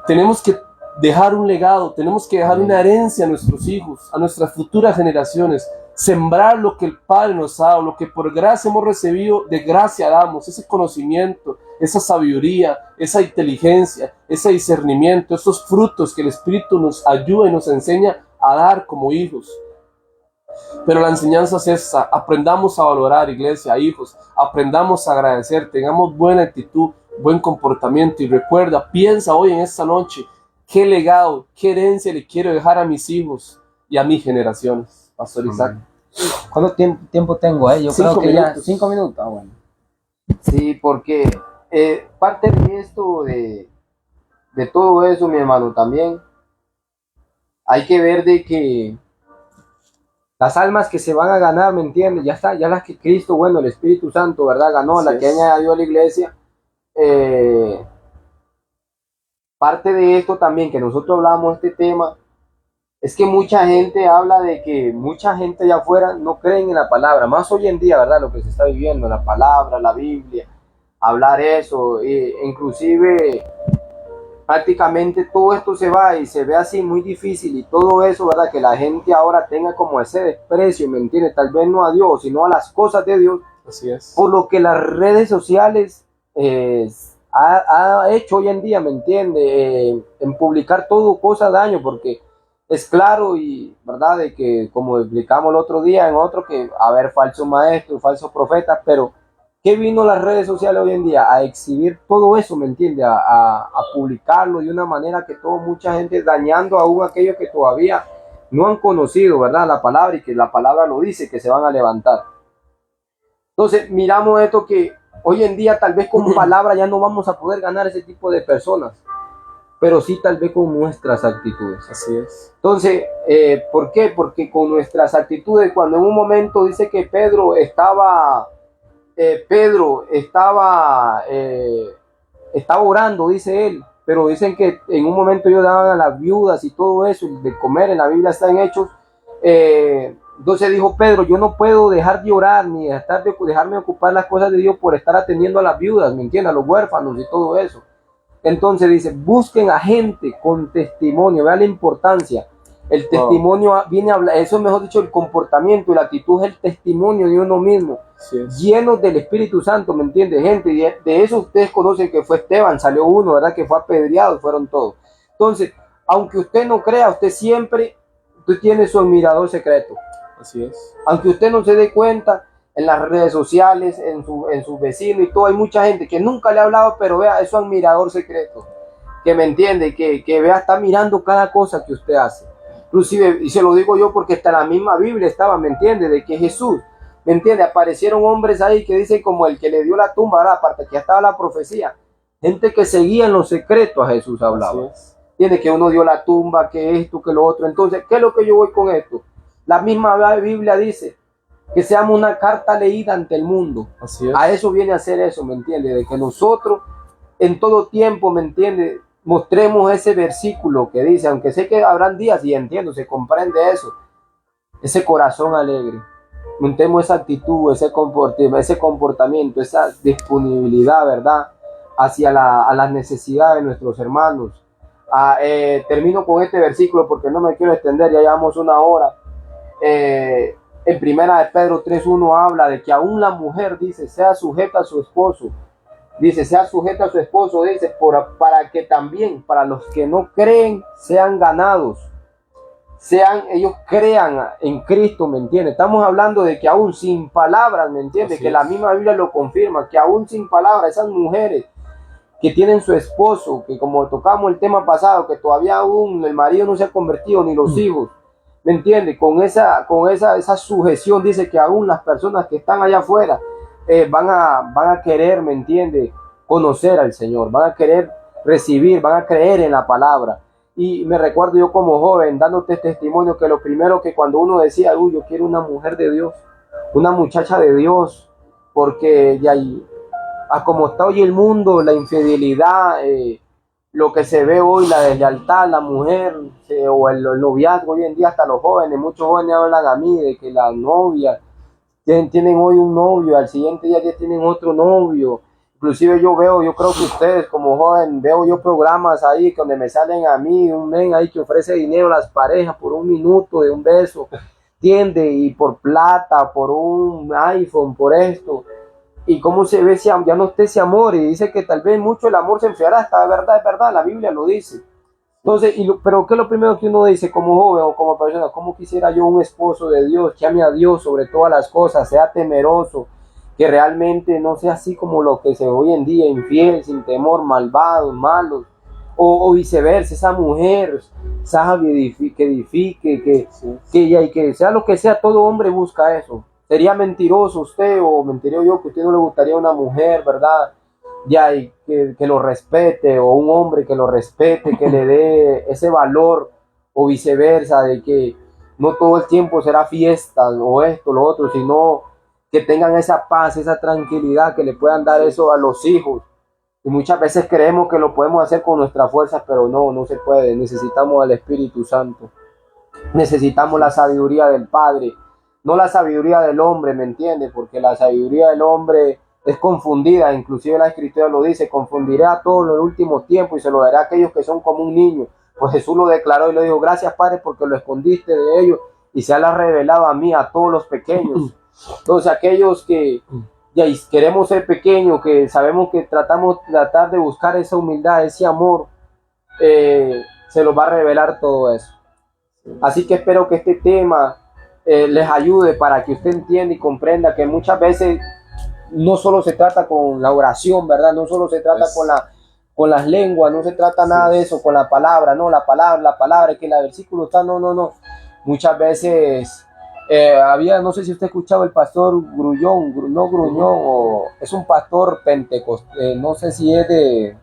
tenemos que dejar un legado, tenemos que dejar una herencia a nuestros hijos, a nuestras futuras generaciones, sembrar lo que el Padre nos ha dado, lo que por gracia hemos recibido, de gracia damos, ese conocimiento, esa sabiduría, esa inteligencia, ese discernimiento, esos frutos que el Espíritu nos ayuda y nos enseña a dar como hijos. Pero la enseñanza es esta: aprendamos a valorar, iglesia, hijos, aprendamos a agradecer, tengamos buena actitud, buen comportamiento, y recuerda, piensa hoy en esta noche, qué legado, qué herencia le quiero dejar a mis hijos y a mis generaciones. Pastor Isaac. ¿Cuánto tiempo tengo? Yo creo que ya 5 minutos. Ah, bueno. Sí, porque parte de esto, de todo eso, mi hermano, también hay que ver de que las almas que se van a ganar, ¿me entiendes? Ya está, ya las que Cristo, bueno, el Espíritu Santo, ¿verdad? Ganó, la que añadió a la iglesia. Parte de esto también, que nosotros hablamos de este tema, es que mucha gente habla de que mucha gente allá afuera no creen en la palabra, más hoy en día, ¿verdad? Lo que se está viviendo, la palabra, la Biblia, hablar eso, inclusive prácticamente todo esto se va y se ve así muy difícil, y todo eso, ¿verdad? Que la gente ahora tenga como ese desprecio, ¿me entiendes? Tal vez no a Dios, sino a las cosas de Dios. Así es. Por lo que las redes sociales ha hecho hoy en día, ¿me entiende? En publicar todo cosa daño, porque es claro y verdad de que, como explicamos el otro día en otro, que a ver, falsos maestros, falsos profetas, pero ¿qué vino las redes sociales hoy en día? A exhibir todo eso, ¿me entiende? A publicarlo de una manera que mucha gente, dañando aún a aquellos que todavía no han conocido, ¿verdad? La palabra, y que la palabra lo dice, que se van a levantar. Entonces, miramos esto, que hoy en día tal vez con palabra ya no vamos a poder ganar ese tipo de personas, pero sí tal vez con nuestras actitudes. Así es. Entonces, ¿por qué? Porque con nuestras actitudes, cuando en un momento dice que Pedro estaba orando, dice él, pero dicen que en un momento ellos daban a las viudas y todo eso, de comer, en la Biblia están hechos. Entonces dijo Pedro: yo no puedo dejar de orar ni dejarme ocupar las cosas de Dios por estar atendiendo a las viudas, ¿me entiendes? A los huérfanos y todo eso. Entonces dice: busquen a gente con testimonio. Vean la importancia. El testimonio viene a hablar, eso es, mejor dicho, el comportamiento y la actitud es el testimonio de uno mismo, llenos del Espíritu Santo, ¿me entiendes? Gente, de eso ustedes conocen que fue Esteban, salió uno, ¿verdad? Que fue apedreado, fueron todos. Entonces, aunque usted no crea, usted tiene su admirador secreto. Así es. Aunque usted no se dé cuenta, en las redes sociales, en sus vecinos y todo, hay mucha gente que nunca le ha hablado, pero vea, es su admirador secreto, que me entiende, que vea, está mirando cada cosa que usted hace. Inclusive, y se lo digo yo porque hasta la misma Biblia estaba, ¿me entiende? De que Jesús, ¿me entiende? Aparecieron hombres ahí que dicen como el que le dio la tumba, ¿verdad? Aparte que ya estaba la profecía. Gente que seguía en los secretos a Jesús hablaba. Tiene que uno dio la tumba, que esto, que lo otro. Entonces, ¿qué es lo que yo voy con esto? La misma Biblia dice que seamos una carta leída ante el mundo. Así es. A eso viene a ser eso, ¿me entiende? De que nosotros en todo tiempo, ¿me entiende?, mostremos ese versículo que dice, aunque sé que habrán días, y entiendo, se comprende eso, ese corazón alegre. Montemos esa actitud, ese comportamiento, esa disponibilidad, ¿verdad?, hacia a las necesidades de nuestros hermanos. Termino con este versículo porque no me quiero extender, ya llevamos 1 hora. En primera de Pedro 3:1 habla de que aún la mujer, dice, sea sujeta a su esposo. Dice, sea sujeta a su esposo, dice, para que también, para los que no creen, sean ganados. Ellos crean en Cristo, ¿me entiendes? Estamos hablando de que aún sin palabras, ¿me entiendes? Que la misma Biblia lo confirma, que aún sin palabras, esas mujeres que tienen su esposo, que como tocamos el tema pasado, que todavía aún el marido no se ha convertido, ni los hijos, ¿me entiendes? Esa sujeción dice que aún las personas que están allá afuera van a querer, ¿me entiendes? Conocer al Señor, van a querer recibir, van a creer en la palabra. Y me recuerdo yo como joven dándote testimonio que lo primero que cuando uno decía, uy, yo quiero una mujer de Dios, una muchacha de Dios, porque de ahí, a como está hoy el mundo, la infidelidad, lo que se ve hoy, la deslealtad, la mujer, o el noviazgo hoy en día, hasta los jóvenes, muchos jóvenes hablan a mí de que la novia, tienen hoy un novio, al siguiente día ya tienen otro novio. Inclusive yo creo que ustedes como joven, veo yo programas ahí donde me salen a mí, un men ahí que ofrece dinero a las parejas por un minuto de un beso, ¿entiende? Y por plata, por un iPhone, por esto. Y cómo se ve, ya no esté ese amor, y dice que tal vez mucho el amor se enfriará, está es verdad, la Biblia lo dice. Entonces, pero ¿qué es lo primero que uno dice como joven o como persona? ¿Cómo quisiera yo un esposo de Dios que ame a Dios sobre todas las cosas, sea temeroso, que realmente no sea así como lo que se ve hoy en día, infiel, sin temor, malvados, malos, o viceversa, esa mujer sabia, que edifique, que sea lo que sea, todo hombre busca eso. Sería mentiroso usted o mentiría yo que a usted no le gustaría una mujer, ¿verdad? Ya, y que lo respete, o un hombre que lo respete, que le dé ese valor, o viceversa, de que no todo el tiempo será fiesta o esto, lo otro, sino que tengan esa paz, esa tranquilidad, que le puedan dar eso a los hijos. Y muchas veces creemos que lo podemos hacer con nuestras fuerzas, pero no se puede. Necesitamos al Espíritu Santo, necesitamos la sabiduría del Padre, no la sabiduría del hombre, ¿me entiendes? Porque la sabiduría del hombre es confundida, inclusive la Escritura lo dice, confundiré a todos en el último tiempo y se lo daré a aquellos que son como un niño. Pues Jesús lo declaró y le dijo, gracias Padre porque lo escondiste de ellos y se ha revelado a mí, a todos los pequeños. Entonces aquellos que ya queremos ser pequeños, que sabemos que tratar de buscar esa humildad, ese amor, se los va a revelar todo eso. Así que espero que este tema les ayude para que usted entienda y comprenda que muchas veces no solo se trata con la oración, ¿verdad? No solo se trata con las lenguas, no se trata nada de eso, con la palabra, no, la palabra, que el versículo está, no. Muchas veces no sé si usted ha escuchado el pastor Grullón, no Gruñón, o es un pastor pentecostés, no sé si es de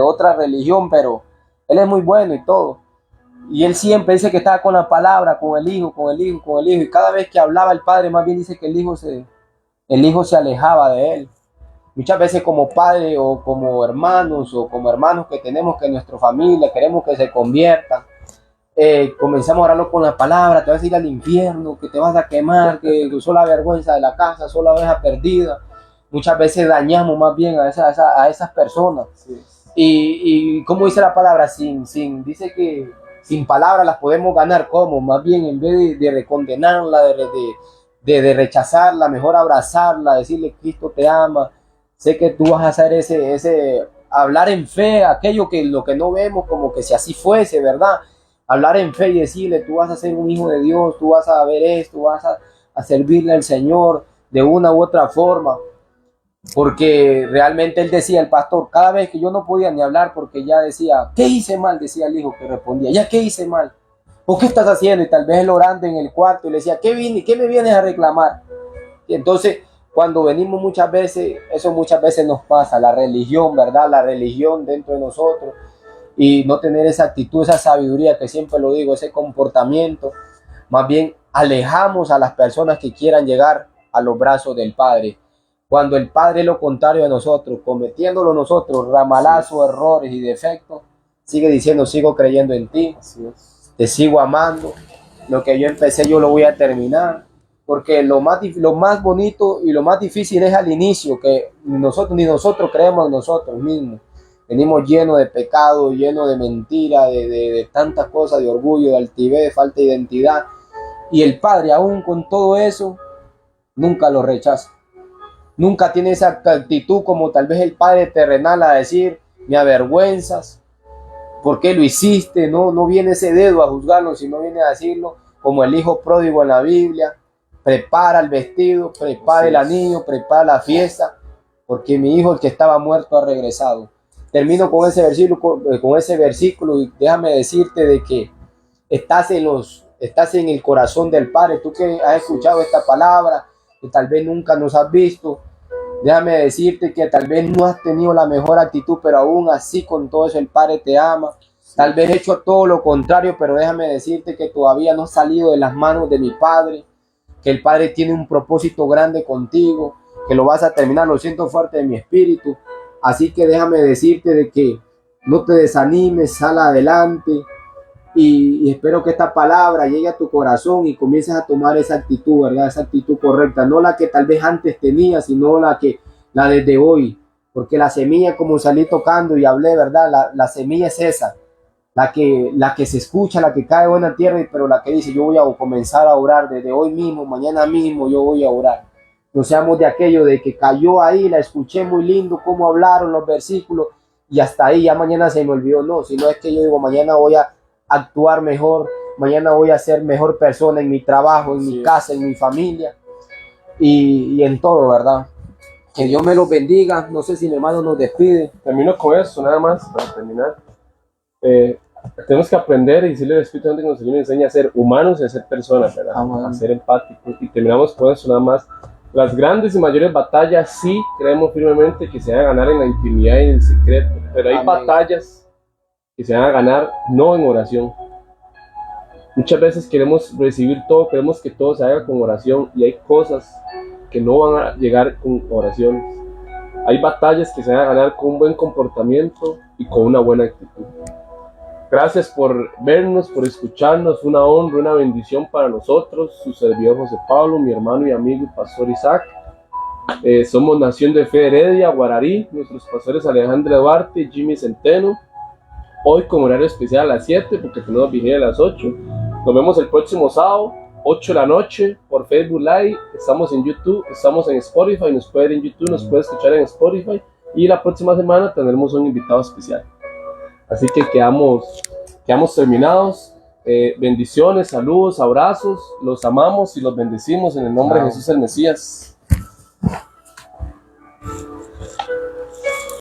otra religión, pero él es muy bueno y todo. Y él siempre dice que estaba con la palabra, con el hijo, y cada vez que hablaba el padre, más bien dice que el hijo se alejaba de él. Muchas veces como padre o como hermanos que tenemos que en nuestra familia queremos que se conviertan, comenzamos a orarlo con la palabra, te vas a ir al infierno, que te vas a quemar, que sos la vergüenza de la casa, sos la oveja perdida. Muchas veces dañamos más bien a esas personas. Sí. Y como dice la palabra, dice que sin palabras las podemos ganar. ¿Cómo? Más bien en vez de condenarla, de rechazarla, mejor abrazarla, decirle Cristo te ama, sé que tú vas a hacer ese hablar en fe, aquello que lo que no vemos como que si así fuese, ¿verdad? Hablar en fe y decirle, tú vas a ser un hijo de Dios, tú vas a ver esto, vas a servirle al Señor de una u otra forma. Porque realmente él decía, el pastor, cada vez que yo no podía ni hablar porque ya decía, ¿qué hice mal? Decía el hijo que respondía, ¿ya qué hice mal? ¿O qué estás haciendo? Y tal vez él orando en el cuarto y le decía, ¿qué me vienes a reclamar? Y entonces, cuando venimos muchas veces, eso muchas veces nos pasa, la religión, ¿verdad? La religión dentro de nosotros, y no tener esa actitud, esa sabiduría que siempre lo digo, ese comportamiento, más bien alejamos a las personas que quieran llegar a los brazos del Padre. Cuando el Padre es lo contrario de nosotros, cometiéndolo nosotros, ramalazos, errores y defectos, sigue diciendo, sigo creyendo en ti, te sigo amando, lo que yo empecé yo lo voy a terminar, porque lo más bonito y lo más difícil es al inicio, que ni nosotros creemos en nosotros mismos. Venimos llenos de pecado, llenos de mentira, de tantas cosas, de orgullo, de altivez, de falta de identidad. Y el Padre, aún con todo eso, nunca lo rechaza. Nunca tiene esa actitud como tal vez el Padre terrenal a decir, me avergüenzas, ¿por qué lo hiciste? No viene ese dedo a juzgarlo, sino viene a decirlo como el hijo pródigo en la Biblia. Prepara el vestido, prepara el anillo, prepara la fiesta, porque mi hijo, el que estaba muerto, ha regresado. Termino con ese versículo y déjame decirte de que estás en los estás en el corazón del Padre, tú que has escuchado esta palabra, que tal vez nunca nos has visto, déjame decirte que tal vez no has tenido la mejor actitud, pero aún así con todo eso el Padre te ama. Tal vez he hecho todo lo contrario, pero déjame decirte que todavía no has salido de las manos de mi Padre, que el Padre tiene un propósito grande contigo, que lo vas a terminar, lo siento fuerte de mi espíritu. Así que déjame decirte de que no te desanimes, sal adelante y espero que esta palabra llegue a tu corazón y comiences a tomar esa actitud, ¿verdad? Esa actitud correcta, no la que tal vez antes tenías, sino la desde hoy, porque la semilla, como salí tocando y hablé, ¿verdad? La semilla es esa, la que se escucha, la que cae en buena tierra, pero la que dice, yo voy a comenzar a orar desde hoy mismo, mañana mismo yo voy a orar. No seamos de aquello de que cayó ahí, la escuché muy lindo, cómo hablaron los versículos, y hasta ahí, ya mañana se me olvidó, no, sino es que yo digo, mañana voy a actuar mejor, mañana voy a ser mejor persona en mi trabajo, en mi casa, en mi familia, y en todo, ¿verdad? Que Dios me los bendiga. No sé si mi hermano nos despide. Termino con eso, nada más, para terminar. Tenemos que aprender y decirle al Espíritu Santo que nos enseña a ser humanos y a ser personas, ¿verdad? A ser empáticos. Y terminamos con eso, nada más. Las grandes y mayores batallas sí creemos firmemente que se van a ganar en la intimidad y en el secreto, pero hay batallas que se van a ganar no en oración. Muchas veces queremos recibir todo, queremos que todo se haga con oración y hay cosas que no van a llegar con oraciones. Hay batallas que se van a ganar con un buen comportamiento y con una buena actitud. Gracias por vernos, por escucharnos, una honra, una bendición para nosotros, su servidor José Pablo, mi hermano y amigo Pastor Isaac. Somos Nación de Fe Heredia, Guararí, nuestros pastores Alejandro Duarte y Jimmy Centeno. Hoy con horario especial a las 7 porque tenemos vigilia a las 8. Nos vemos el próximo sábado, 8 de la noche, por Facebook Live. Estamos en YouTube, estamos en Spotify, nos puede ver en YouTube, nos puede escuchar en Spotify. Y la próxima semana tendremos un invitado especial. Así que quedamos terminados. Bendiciones, saludos, abrazos. Los amamos y los bendecimos en el nombre de Jesús el Mesías.